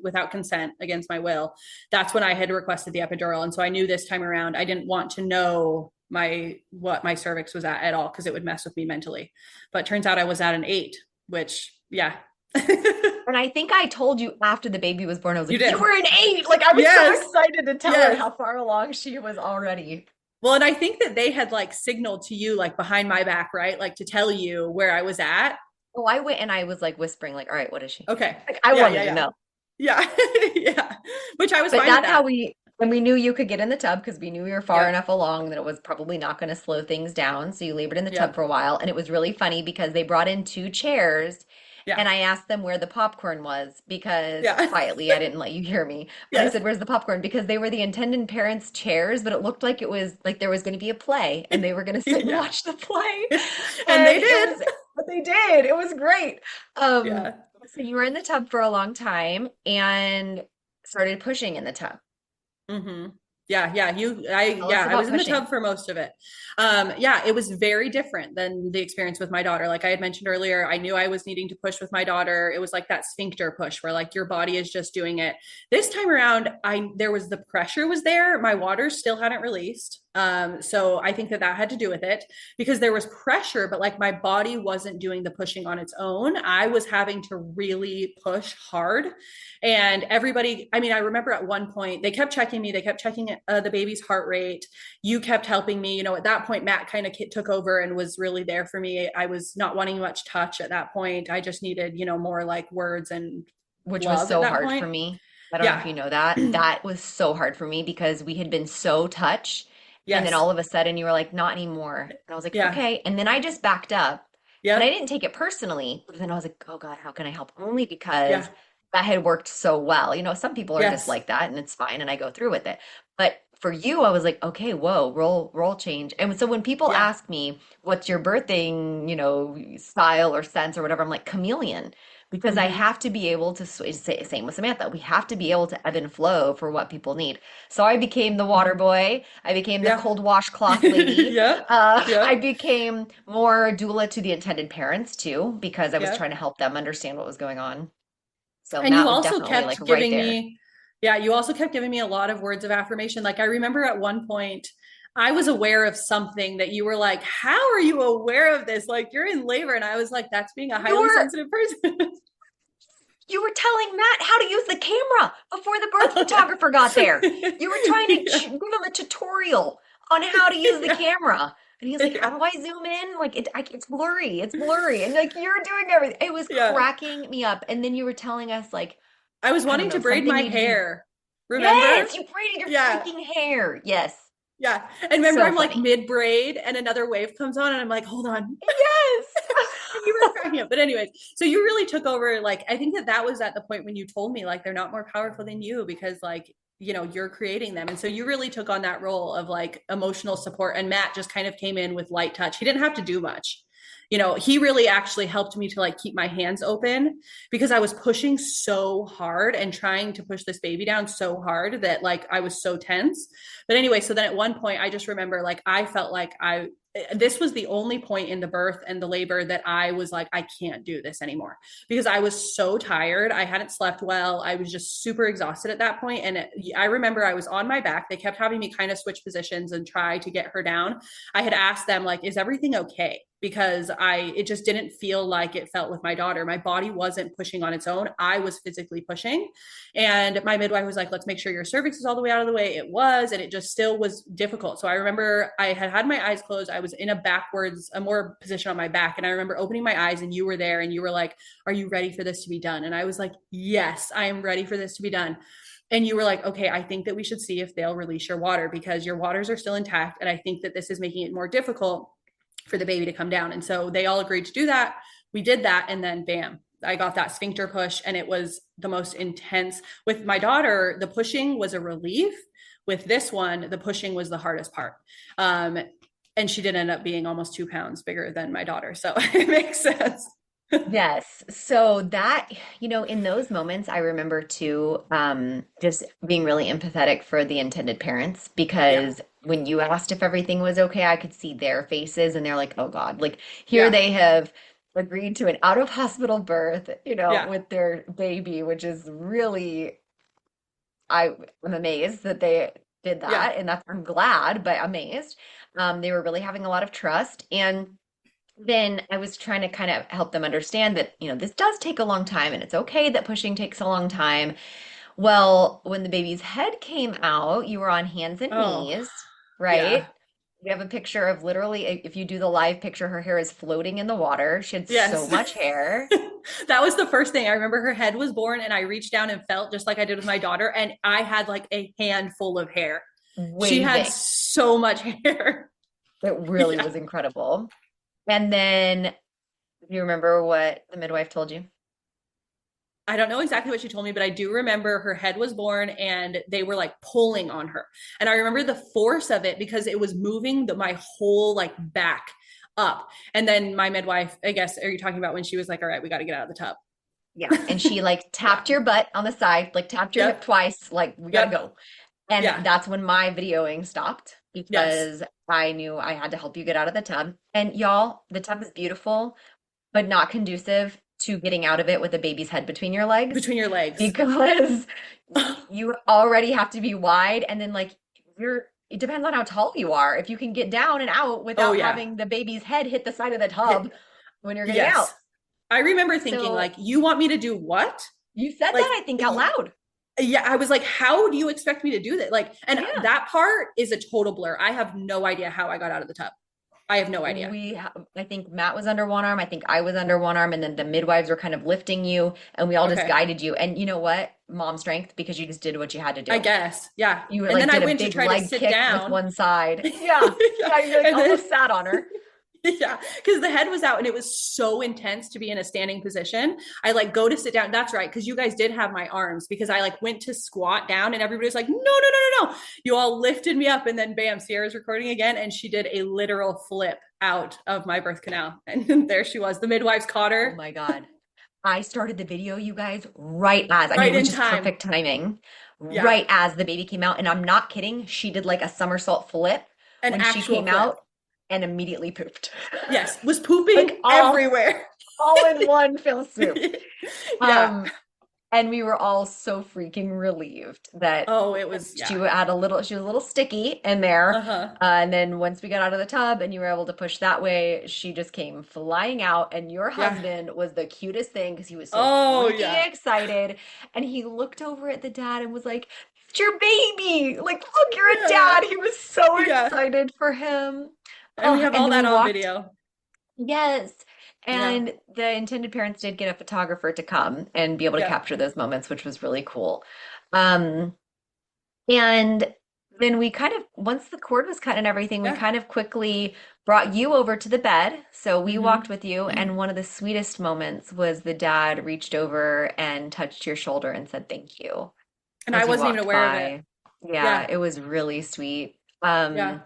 without consent, against my will. That's when I had requested the epidural. And so I knew this time around, I didn't want to know what my cervix was at all because it would mess with me mentally. But turns out I was at an 8, which, yeah. And I think I told you after the baby was born, I was You like, you did. were an 8. Like I was so Yes. excited to tell her Yes. how far along she was already. Well, and I think that they had like signaled to you like behind my back, right? Like to tell you where I was at. Oh, I went and I was like whispering, like, all right, what is she? Okay. Like I Yeah, wanted yeah, to yeah. know. Yeah. Yeah. Which I was But fine with that's how that. and we knew you could get in the tub because we knew we were far Yep. enough along that it was probably not going to slow things down. So you labored in the tub Yep. for a while. And it was really funny because they brought in 2 chairs Yeah. and I asked them where the popcorn was because Yeah. quietly, I didn't let you hear me. But I Yes. said, where's the popcorn? Because they were the intended parents' chairs, but it looked like it was like there was going to be a play and they were going to sit and Yeah. watch the play. And they And did. but they did. It was great. Um, Yeah. so you were in the tub for a long time and started pushing in the tub. Mm-hmm. Yeah, yeah. Tell us Yeah, I was about in the pushing. tub for most of it. Yeah, it was very different than the experience with my daughter. Like I had mentioned earlier, I knew I was needing to push with my daughter. It was like that sphincter push where like your body is just doing it. This time around, there was the pressure was there. My waters still hadn't released. So I think that that had to do with it because there was pressure, but like my body wasn't doing the pushing on its own. I was having to really push hard. And everybody, I mean, I remember at one point they kept checking me, they kept checking the baby's heart rate. You kept helping me. You know, at that point, Matt kind of took over and was really there for me. I was not wanting much touch at that point. I just needed, you know, more like words and Which was love at so that hard for point. me. I don't know if Yeah. you know that. That was so hard for me because we had been so touch. And then Yes. all of a sudden you were like, not anymore. And I was like, Yeah. okay. And then I just backed up. And I Yep. didn't take it personally. But then I was like, oh God, how can I help? Only because Yeah. that had worked so well. You know, some people are just Yes. like that and it's fine and I go through with it. But for you, I was like, okay, whoa, role change. And so when people Yeah. ask me, what's your birthing, you know, style or sense or whatever, I'm like chameleon because I Hmm. have to be able to same with Samantha. We have to be able to ebb and flow for what people need. So I became the water Hmm. boy. I became the Yeah. cold washcloth lady. Yep. I Yep. became more doula to the intended parents too, because I was trying Yep. to help them understand what was going on. So And you Matt was also definitely like kept right giving there. me, yeah, you also kept giving me a lot of words of affirmation. Like I remember at one point, I was aware of something that you were like, how are you aware of this? Like you're in labor. And I was like, that's being a You highly were sensitive person. you were telling Matt how to use the camera before the birth Oh, yeah. photographer got there. You were trying to Yeah. give him a tutorial on how to use the Yeah. camera. And he was like, how Yeah. do I zoom in? Like it's blurry. It's blurry. And like you're doing everything. It was Yeah. cracking me up. And then you were telling us like, I was I don't wanting to know, braid something my needed to be. hair. Remember? Yes, you braided your Yeah. freaking hair. Yes. Yeah. And remember, So I'm like funny. mid braid and another wave comes on and I'm like, hold on. Yes. And you were cracking up. But anyways, so you really took over. Like, I think that that was at the point when you told me like they're not more powerful than you because like, you know, you're creating them. And so you really took on that role of like emotional support. And Matt just kind of came in with light touch. He didn't have to do much. You know, he really actually helped me to like keep my hands open because I was pushing so hard and trying to push this baby down so hard that like I was so tense. But anyway, so then at one point I just remember like I felt like I this was the only point in the birth and the labor that I was like, I can't do this anymore because I was so tired. I hadn't slept well. I was just super exhausted at that point. And I remember I was on my back. They kept having me kind of switch positions and try to get her down. I had asked them, like, is everything okay? Because it just didn't feel like it felt with my daughter. My body wasn't pushing on its own. I was physically pushing. And my midwife was like, let's make sure your cervix is all the way out of the way. It was, and it just still was difficult. So I remember I had my eyes closed. I was in a more position on my back. And I remember opening my eyes and you were there and you were like, are you ready for this to be done? And I was like, yes, I am ready for this to be done. And you were like, okay, I think that we should see if they'll release your water because your waters are still intact. And I think that this is making it more difficult for the baby to come down. And so they all agreed to do that. We did that. And then bam, I got that sphincter push. And it was the most intense. With my daughter, the pushing was a relief. With this one, the pushing was the hardest part. And she did end up being almost 2 pounds bigger than my daughter. So it makes sense. Yes. So that, you know, in those moments, I remember too, just being really empathetic for the intended parents Yeah. because when you asked if everything was okay, I could see their faces and they're like, oh God, like here Yeah. they have agreed to an out of hospital birth, you know, Yeah. with their baby, which is really, I'm amazed that they did Yeah. that. And that's, I'm glad, but amazed. They were really having a lot of trust. And then I was trying to kind of help them understand that, you know, this does take a long time and it's okay that pushing takes a long time. Well, when the baby's head came out, you were on hands and Oh, knees, yeah. right? We have a picture of literally, if you do the live picture, her hair is floating in the water. She had so Yes. much hair, That was the first thing. I remember her head was born and I reached down and felt just like I did with my daughter. And I had like a handful of hair. She had waving. so much hair. It really Yeah. was incredible. And then, you remember what the midwife told you? I don't know exactly what she told me, but I do remember her head was born and they were like pulling on her. And I remember the force of it because it was moving my whole like back up. And then my midwife, I guess, are you talking about when she was like, all right, we got to get out of the tub? Yeah. And she like Yeah. tapped your butt on the side, like tapped your hip Yep. twice, like, we gotta Yep. go. And Yeah. that's when my videoing stopped Yes. because I knew I had to help you get out of the tub. And y'all, the tub is beautiful, but not conducive to getting out of it with a baby's head between your legs Between your legs. because you already have to be wide. And then, like, you're it depends on how tall you are. If you can get down and out Oh without yeah. having the baby's head hit the side of the Hit, tub when you're getting out. yes. I remember thinking So like, you want me to do what? you said Like, that, I think, out loud. yeah, I was like, how do you expect me to do that? Like, and Yeah. that part is a total blur. I have no idea how I got out of the tub. I have no idea. I think Matt was under one arm. I think I was under one arm, and then the midwives were kind of lifting you, and we all just Okay. guided you. And you know what? Mom strength, because you just did what you had to I do. guess. Yeah. You And like then I did a went to big try to leg sit kick with down. one side. Yeah. Yeah. Yeah, you like And then, almost sat on her. yeah, because the head was out and it was so intense to be in a standing position. I like go to sit down. That's right. Because you guys did have my arms because I like went to squat down and everybody was like, no, no, no, no, no. You all lifted me up and then bam, Sierra's recording again. And she did a literal flip out of my birth canal. And there she was. The midwives caught Oh her my God. I started the video, you guys, right as, I mean, right it was in just time. perfect timing, Yeah. right as the baby came out. And I'm not kidding. She did like a somersault flip An when she actual came flip. out and immediately pooped. Yes. Was pooping Like everywhere. all in one fell swoop. Yeah. Um, and we were all so freaking relieved that Oh, it was, she yeah. had a little, she was a little sticky in there. Uh-huh. And then once we got out of the tub and you were able to push that way, she just came flying out. And your Yeah. husband was the cutest thing because he was so Oh, freaking yeah. excited. And he looked over at the dad and was like, it's your baby. Like, look, you're a Yeah. dad. He was so Yeah. excited for him. And we Oh, have and all then we that on walked. video. Yes. Yeah. And the intended parents did get a photographer to come and be able to Yeah. capture those moments, which was really cool. Um, and then we kind of, once the cord was cut and everything, we Yeah. kind of quickly brought you over to the bed. So we walked Hmm. with you, and one of the sweetest moments was the dad reached over and touched your shoulder and said thank you And I as you wasn't even walked aware of it. by. Yeah, Yeah. it was really sweet. Yeah.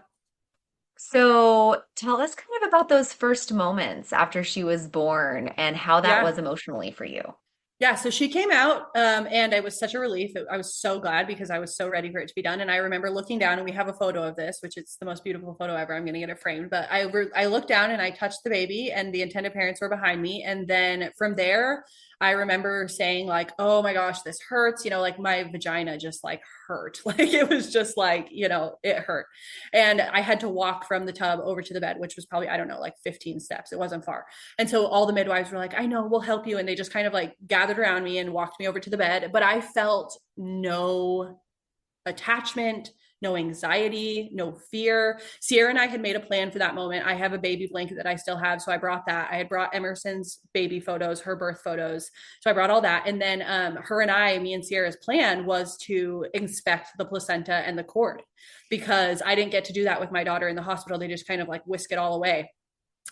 So tell us kind of about those first moments after she was born and how that Yeah. was emotionally for you. Yeah, so she came out, and it was such a relief. I was so glad because I was so ready for it to be done. And I remember looking down, and we have a photo of this, which is the most beautiful photo ever. I'm going to get it framed. But I looked down and I touched the baby, and the intended parents were behind me. And then from there, I remember saying like, "Oh my gosh, this hurts." You know, like my vagina just like hurt. Like it was just like, it hurt. And I had to walk from the tub over to the bed, which was probably, I don't know, like 15 steps. It wasn't far. And so all the midwives were like, I know, we'll help you. And they just kind of like gathered around me and walked me over to the bed. But I felt no attachment, no anxiety, no fear. Sierra and I had made a plan for that moment. I have a baby blanket that I still have. So I brought that. I had brought Emerson's baby photos, her birth photos. So I brought all that. And then her and I, me and Sierra's plan was to inspect the placenta and the cord because I didn't get to do that with my daughter in the hospital. They just kind of like whisk it all away.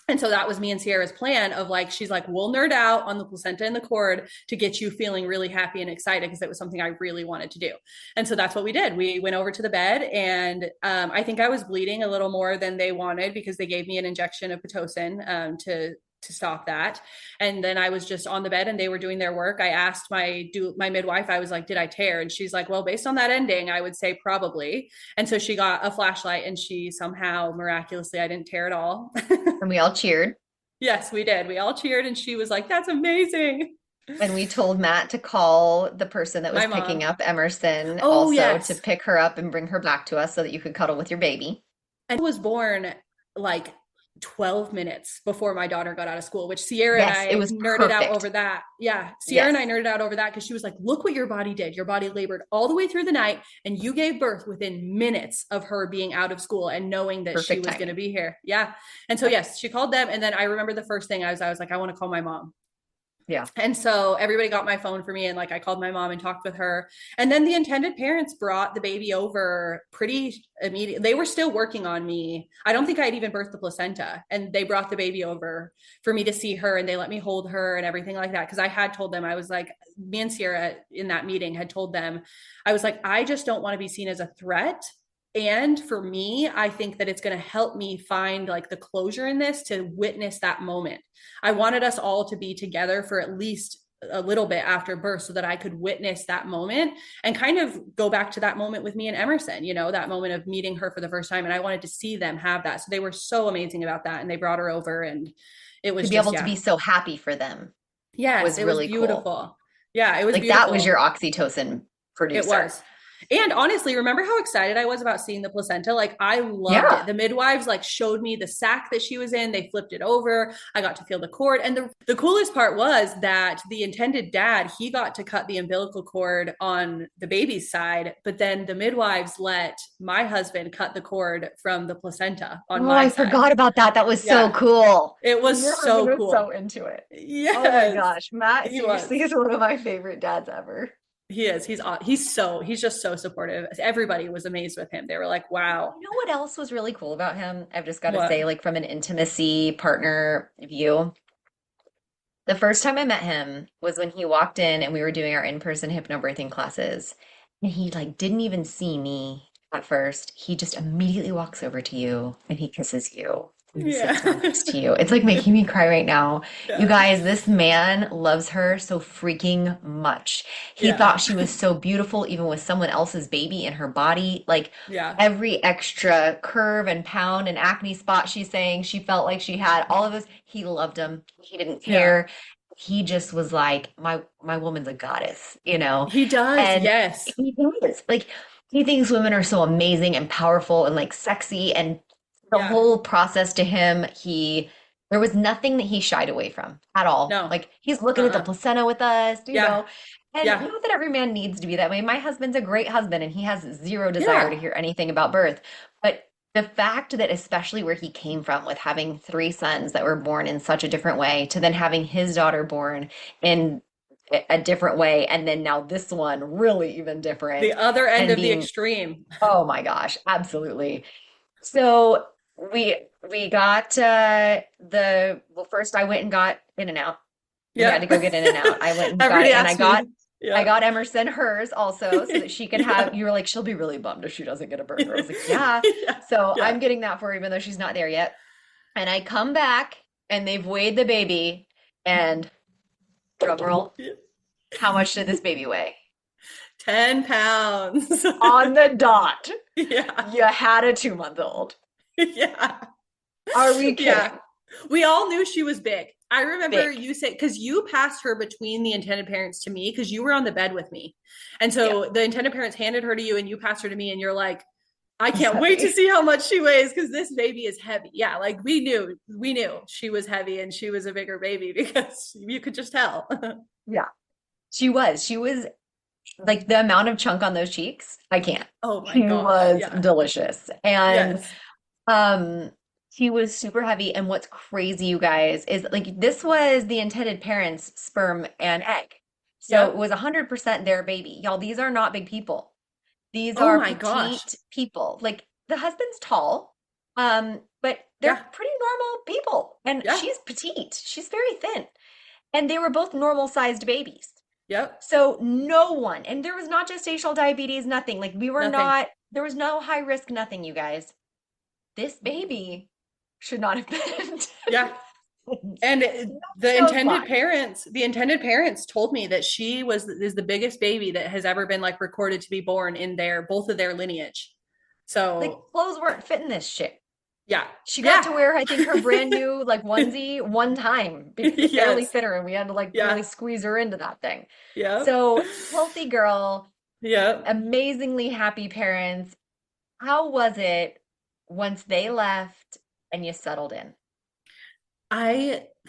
And so that was me and Sierra's plan of like, she's like, we'll nerd out on the placenta and the cord to get you feeling really happy and excited because it was something I really wanted to do. And so that's what we did. We went over to the bed and I think I was bleeding a little more than they wanted because they gave me an injection of Pitocin to stop that. And then I was just on the bed and they were doing their work. I asked my midwife, I was like, did I tear? And she's like, well, based on that ending, I would say probably. And so she got a flashlight and she somehow miraculously, I didn't tear at all. And we all cheered. Yes, we did. We all cheered and she was like, that's amazing. And we told Matt to call the person that was My picking mom. up Emerson Oh, also to yes. pick her up and bring her back to us so that you could cuddle with your baby. And I was born like 12 minutes before my daughter got out of school, which Sierra and Yes, it I was nerded out perfect. over that. Yeah. Sierra Yes, and I nerded out over that because she was like, look what your body did. Your body labored all the way through the night and you gave birth within minutes of her being out of school and knowing that she perfect was going to timing. be here. Yeah. And so, yes, she called them. And then I remember the first thing I was like, I want to call my mom. Yeah. And so everybody got my phone for me and like I called my mom and talked with her. And then the intended parents brought the baby over pretty immediately. They were still working on me. I don't think I'd even birthed the placenta. And they brought the baby over for me to see her and they let me hold her and everything like that. Cause I had told them, I was like, me and Sierra in that meeting had told them, I was like, I just don't want to be seen as a threat. And for me, I think that it's going to help me find like the closure in this to witness that moment. I wanted us all to be together for at least a little bit after birth so that I could witness that moment and kind of go back to that moment with me and Emerson, that moment of meeting her for the first time. And I wanted to see them have that. So they were so amazing about that. And they brought her over and it To was be just, able to yeah. be so happy for them Yes, was it was really cool. beautiful. Yeah, it was Like that was your beautiful. oxytocin It producer. was. And honestly, remember how excited I was about seeing the placenta? Like I loved it. Yeah. The midwives like showed me the sack that she was in. They flipped it over. I got to feel the cord. And the coolest part was that the intended dad, he got to cut the umbilical cord on the baby's side, but then the midwives let my husband cut the cord from the placenta on Oh, my I side. forgot about that. That was so Yeah. cool. It was Your so husband is so cool. into it. Oh my Yes. gosh. Matt He seriously was. is one of my favorite dads ever. He is. He's just so supportive. Everybody was amazed with him. They were like, "Wow, You know what else was really cool about him? I've just got to say, what?" like from an intimacy partner view, the first time I met him was when he walked in and we were doing our in-person hypnobirthing classes. And he like didn't even see me at first. He just immediately walks over to you and he kisses you. And he sits down Yeah. next to you. It's like making me cry right now. You Yeah. guys, this man loves her so freaking much. He thought Yeah. she was so beautiful, even with someone else's baby in her body. Like Yeah. every extra curve and pound and acne spot she's saying she felt like she had, all of this, he loved him. He didn't Yeah. care. He just was like, my woman's a goddess, you know? He does. And Yes. he does. Like he thinks women are so amazing and powerful and like sexy and the Yeah. whole process to him, there was nothing that he shied away from at all. No. Like he's looking at the Uh-uh. placenta with us, you Yeah. know. And Yeah. not that every man needs to be that way. My husband's a great husband and he has zero desire to Yeah. hear anything about birth. But the fact that, especially where he came from with having three sons that were born in such a different way, to then having his daughter born in a different way, and then now this one really even The different, other end and of the being, extreme. oh my gosh, absolutely. So we got well, first I went and got In and Out. We had Yeah. to go get In and Out. I went and got Everybody it, and asked me. I Yeah. got Emerson hers also so that she could have, Yeah. you were like, she'll be really bummed if she doesn't get a burger. I was like, yeah. Yeah. So Yeah. I'm getting that for her, even though she's not there yet. And I come back and they've weighed the baby, and drum roll, how much did this baby weigh? 10 pounds. On the dot. Yeah. You had a 2-month old. Yeah. Are we kidding? Yeah. We all knew she was big. I remember Big. you say, because you passed her between the intended parents to me, because you were on the bed with me. And so Yeah. the intended parents handed her to you and you passed her to me, and you're like, I She's can't wait to heavy. see how much she weighs because this baby is heavy. Yeah, like we knew she was heavy and she was a bigger baby because you could just tell. Yeah. She was like the amount of chunk on those cheeks, I can't. Oh my She gosh. was Yeah. delicious. And Yes. um she was super heavy. And what's crazy, you guys, is like this was the intended parents' sperm and egg. So it Yep. was 100% their baby. Y'all, these are not big people. These Oh are my gosh. petite people. Like the husband's tall, but they're Yeah. pretty normal people. And Yeah. she's petite. She's very thin. And they were both normal sized babies. Yep. So no one, and there was not gestational diabetes, nothing. Like we were Nothing. not, there was no high risk, nothing, you guys. This baby should not have been. Yeah. And So fine. the intended parents told me that she is the biggest baby that has ever been like recorded to be born in both of their lineage. Like So clothes weren't fitting this shit. yeah. She got to Yeah. wear, I think, her brand new like onesie one time because it barely Yes. fit her and we had to like Yeah. really squeeze her into that thing. Yep. So healthy girl, Yep. amazingly happy parents. How was it once they left and you settled in?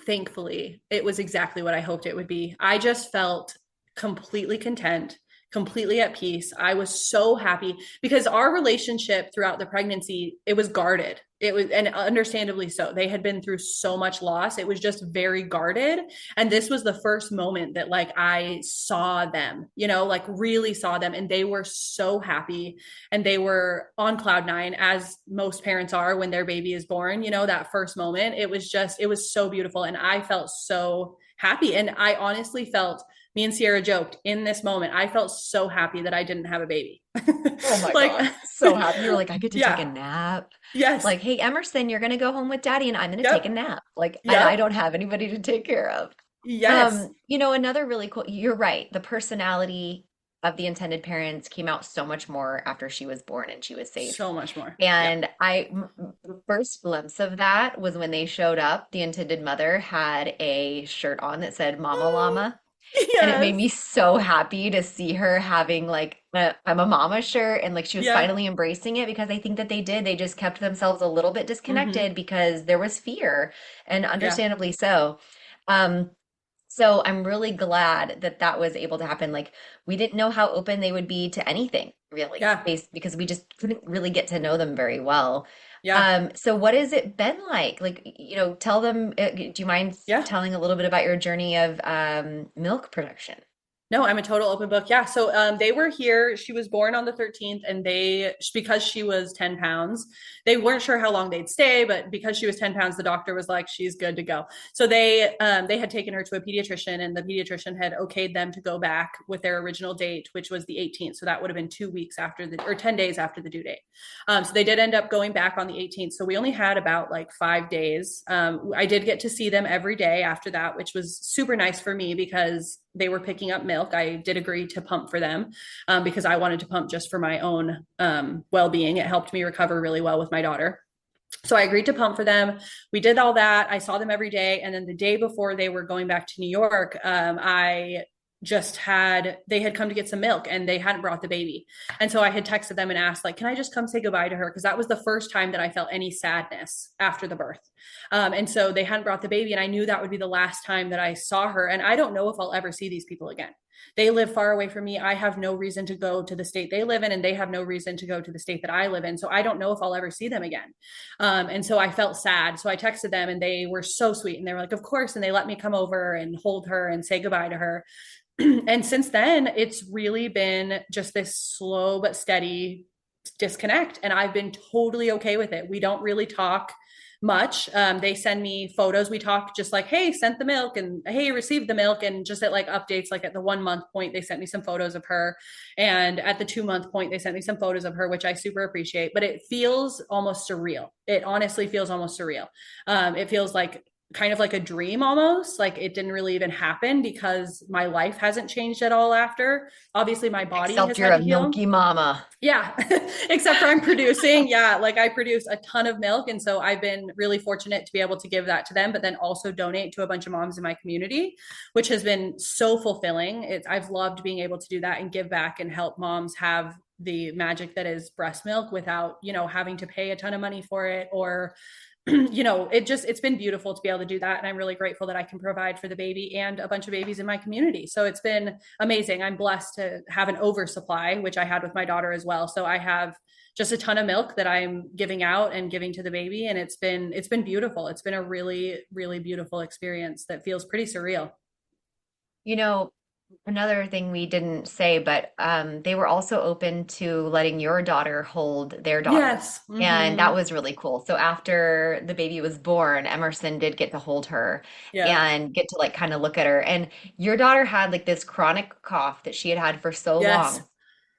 Thankfully, it was exactly what I hoped it would be. I just felt completely content, completely at peace. I was so happy because our relationship throughout the pregnancy, it was guarded. It was, and understandably so. They had been through so much loss. It was just very guarded. And this was the first moment that like I saw them, like really saw them. And they were so happy and they were on cloud nine, as most parents are when their baby is born, that first moment. It was so beautiful. And I felt so happy. And I honestly felt, me and Sierra joked in this moment, I felt so happy that I didn't have a baby. Oh my Like, God. So happy. You were like, I get to take a yeah, nap. yes, Like, hey, Emerson, you're going to go home with daddy and I'm going to take a yep, nap. Like, and I yep, don't have anybody to take care of. yes, Another really cool, you're right. The personality of the intended parents came out so much more after she was born and she was safe. so much more. Yeah. And the first glimpse of that was when they showed up. The intended mother had a shirt on that said Mama Llama. And it made Yes. me so happy to see her having like a I'm a mama shirt and like she was Yeah. finally embracing it because I think that they did. They just kept themselves a little bit Hmm. disconnected because there was fear and Yeah. understandably so. Um, so I'm really glad that that was able to happen. Like we didn't know how open they would be to anything really, Yeah. based because we just couldn't really get to know them very well. Yeah. So what has it been like? Like, tell them, do you mind Yeah. telling a little bit about your journey of milk production? No, I'm a total open book. Yeah. So they were here. She was born on the 13th, and because she was 10 pounds, they weren't sure how long they'd stay, but because she was 10 pounds, the doctor was like, she's good to go. So they had taken her to a pediatrician, and the pediatrician had okayed them to go back with their original date, which was the 18th. So that would have been 2 weeks after or 10 days after the due date. So they did end up going back on the 18th. So we only had about like 5 days. I did get to see them every day after that, which was super nice for me because they were picking up milk. I did agree to pump for them because I wanted to pump just for my own well-being. It helped me recover really well with my daughter. So I agreed to pump for them. We did all that. I saw them every day. And then the day before they were going back to New York, they had come to get some milk and they hadn't brought the baby. And so I had texted them and asked, like, can I just come say goodbye to her? Because that was the first time that I felt any sadness after the birth. And so they hadn't brought the baby. And I knew that would be the last time that I saw her. And I don't know if I'll ever see these people again. They live far away from me. I have no reason to go to the state they live in, and they have no reason to go to the state that I live in. So I don't know if I'll ever see them again. And so I felt sad. So I texted them and they were so sweet. And they were like, of course. And they let me come over and hold her and say goodbye to her. And since then, it's really been just this slow but steady disconnect. And I've been totally okay with it. We don't really talk much. They send me photos. We talk just like, hey, sent the milk and hey, received the milk. And just at like updates, like at the 1 month point, they sent me some photos of her. And at the 2 month point, they sent me some photos of her, which I super appreciate. But it feels almost surreal. It honestly feels almost surreal. It feels like kind of like a dream almost, like it didn't really even happen because my life hasn't changed at all after. Obviously my body Except has you're had a to heal. milky mama. Yeah. Except for I'm producing, yeah, like I produce a ton of milk, and so I've been really fortunate to be able to give that to them, but then also donate to a bunch of moms in my community, which has been so fulfilling. I've loved being able to do that and give back and help moms have the magic that is breast milk without, having to pay a ton of money for it, or it's been beautiful to be able to do that. And I'm really grateful that I can provide for the baby and a bunch of babies in my community. So it's been amazing. I'm blessed to have an oversupply, which I had with my daughter as well. So I have just a ton of milk that I'm giving out and giving to the baby. And it's been beautiful. It's been a really, really beautiful experience that feels pretty surreal. You know, Another thing we didn't say, but they were also open to letting your daughter hold their daughter. Yes. And that Mm-hmm. was really cool. So after the baby was born, Emerson did get to hold her Yeah. and get to like kind of look at her. And your daughter had like this chronic cough that she had had for so Yes. long.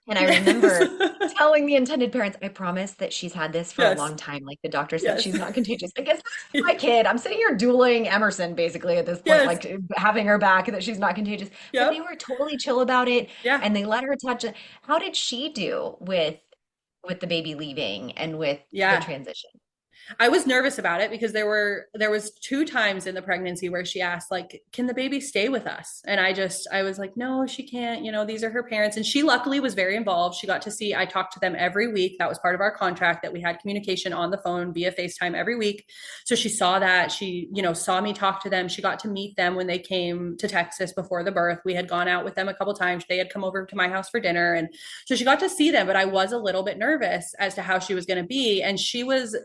And I Yes. remember telling the intended parents, I promise that she's had this for a Yes. long time. Like the doctor said, Yes. she's not contagious. I guess my kid, I'm sitting here dueling Emerson basically at this point, Yes. like having her back that she's not contagious. But they Yep. were totally chill about it Yeah. and they let her touch it. How did she do with the baby leaving and with the Yeah. transition? I was nervous about it because there was two times in the pregnancy where she asked, like, can the baby stay with us? And I was like, no, she can't, these are her parents. And she luckily was very involved. She got to see, I talked to them every week. That was part of our contract, that we had communication on the phone via FaceTime every week. So she saw that. She, saw me talk to them. She got to meet them when they came to Texas before the birth. We had gone out with them a couple times. They had come over to my house for dinner. And so she got to see them, but I was a little bit nervous as to how she was going to be. And she was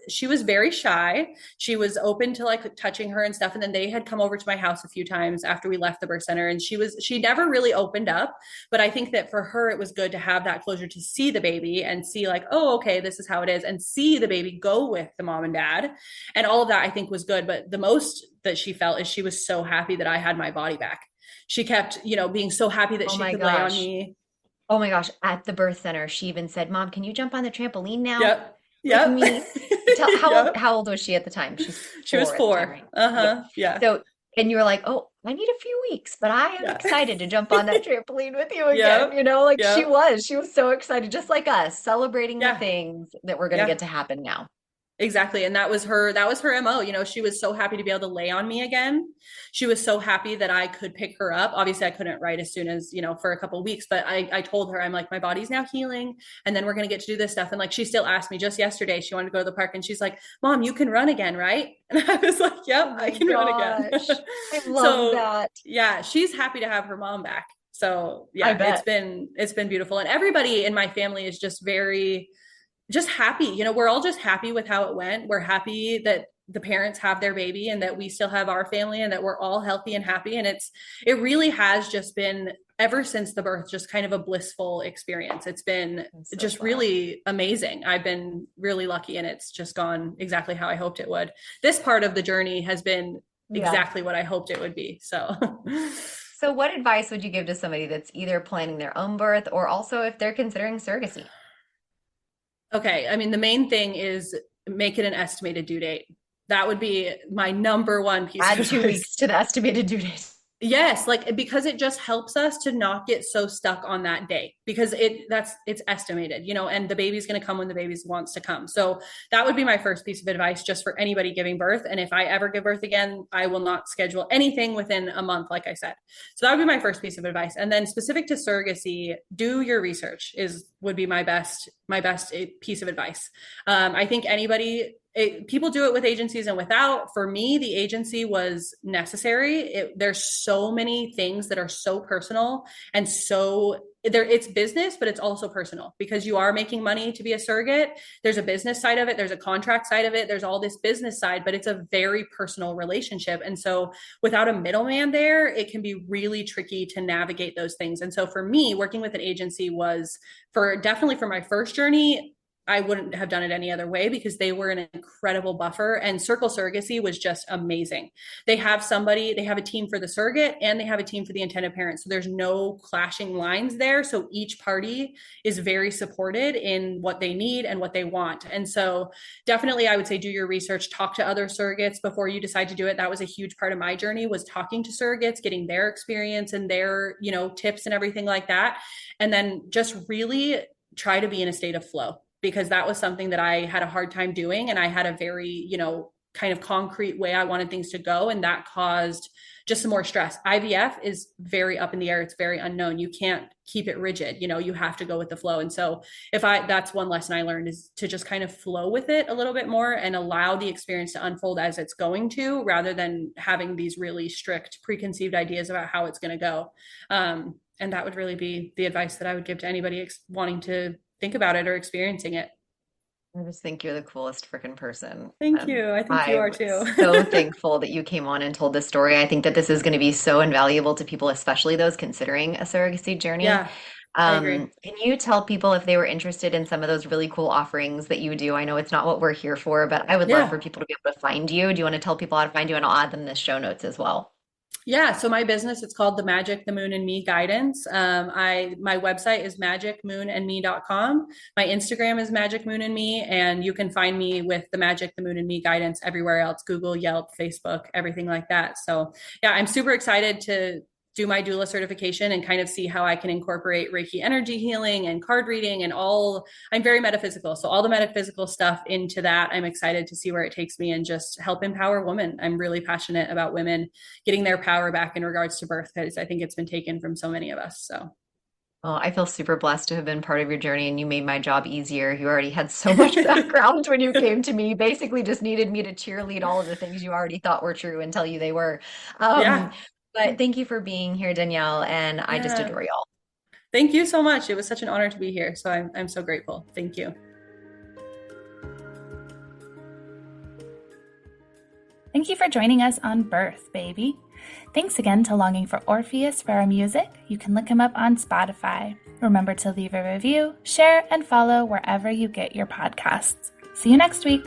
very shy. She was open to like touching her and stuff. And then they had come over to my house a few times after we left the birth center. And she never really opened up. But I think that for her, it was good to have that closure to see the baby and see like, oh, okay, this is how it is. And see the baby go with the mom and dad. And all of that I think was good. But the most that she felt is she was so happy that I had my body back. She kept, being so happy that Oh she my could lay on gosh. me. Oh my gosh. At the birth center, she even said, Mom, can you jump on the trampoline now Yep. with Yep. me? Tell Yep. how old was she at the time? She's She was 4 at the time, 4. right? Yeah. Uh-huh. Yeah. So, and you were like, oh, I need a few weeks, but I am Yeah. excited to jump on that trampoline with you again. Yep. Like Yep. she was so excited, just like us, celebrating the Yeah. things that were going to Yeah. get to happen now. Exactly. And that was her MO. You know, she was so happy to be able to lay on me again. She was so happy that I could pick her up. Obviously, I couldn't write as soon as, for a couple of weeks, but I told her, I'm like, my body's now healing. And then we're going to get to do this stuff. And like, she still asked me just yesterday, she wanted to go to the park and she's like, Mom, you can run again, right? And I was like, yep, Oh I my can run again. gosh. I love So that. yeah, she's happy to have her mom back. So I yeah, bet. it's been beautiful. And everybody in my family is just happy. We're all just happy with how it went. We're happy that the parents have their baby and that we still have our family and that we're all healthy and happy. And it really has just been, ever since the birth, just kind of a blissful experience. It's been So just glad. really amazing. I've been really lucky and it's just gone exactly how I hoped it would. This part of the journey has been Yeah. exactly what I hoped it would be. So So what advice would you give to somebody that's either planning their own birth or also if they're considering surrogacy? okay. I mean, the main thing is make it an estimated due date. That would be my number one piece Add of 2 advice. weeks to the estimated due date. Yes, like because it just helps us to not get so stuck on that day because it's estimated, and the baby's going to come when the baby wants to come. So that would be my first piece of advice just for anybody giving birth. And if I ever give birth again, I will not schedule anything within a month, like I said. So that would be my first piece of advice. And then specific to surrogacy, do your research would be my best piece of advice. I think people do it with agencies and without. For me, the agency was necessary. There's so many things that are so personal and it's business, but it's also personal because you are making money to be a surrogate. There's a business side of it. There's a contract side of it. There's all this business side, but it's a very personal relationship. And so without a middleman there, it can be really tricky to navigate those things. And so for me, working with an agency was definitely for my first journey, I wouldn't have done it any other way because they were an incredible buffer, and Circle Surrogacy was just amazing. They have a team for the surrogate and they have a team for the intended parent. So there's no clashing lines there. So each party is very supported in what they need and what they want. And so definitely I would say do your research, talk to other surrogates before you decide to do it. That was a huge part of my journey, was talking to surrogates, getting their experience and their, tips and everything like that. And then just really try to be in a state of flow, because that was something that I had a hard time doing. And I had a very, kind of concrete way I wanted things to go. And that caused just some more stress. IVF is very up in the air. It's very unknown. You can't keep it rigid. You have to go with the flow. And so that's one lesson I learned, is to just kind of flow with it a little bit more and allow the experience to unfold as it's going to, rather than having these really strict preconceived ideas about how it's going to go. And that would really be the advice that I would give to anybody wanting to think about it or experiencing it. I just think you're the coolest freaking person. Thank you. I think you are I'm too. so thankful that you came on and told this story. I think that this is going to be so invaluable to people, especially those considering a surrogacy journey. Yeah, I agree. Can you tell people if they were interested in some of those really cool offerings that you do? I know it's not what we're here for, but I would love for Yeah. people to be able to find you. Do you want to tell people how to find you? And I'll add them in the show notes as well. Yeah, so my business, it's called the Magic, the Moon and Me Guidance. My website is magicmoonandme.com. My Instagram is Magic Moon and Me, and you can find me with the Magic, the Moon and Me Guidance everywhere else: Google, Yelp, Facebook, everything like that. So yeah, I'm super excited to do my doula certification and kind of see how I can incorporate Reiki energy healing and card reading and I'm very metaphysical. So all the metaphysical stuff into that, I'm excited to see where it takes me and just help empower women. I'm really passionate about women getting their power back in regards to birth, because I think it's been taken from so many of us. So Well, I feel super blessed to have been part of your journey, and you made my job easier. You already had so much background when you came to me. You basically just needed me to cheerlead all of the things you already thought were true and tell you they were. yeah. But thank you for being here, Danielle, and I just Yeah. adore y'all. Thank you so much. It was such an honor to be here. So I'm so grateful. Thank you. Thank you for joining us on Birth, baby. Thanks again to Longing for Orpheus for our music. You can look him up on Spotify. Remember to leave a review, share, and follow wherever you get your podcasts. See you next week.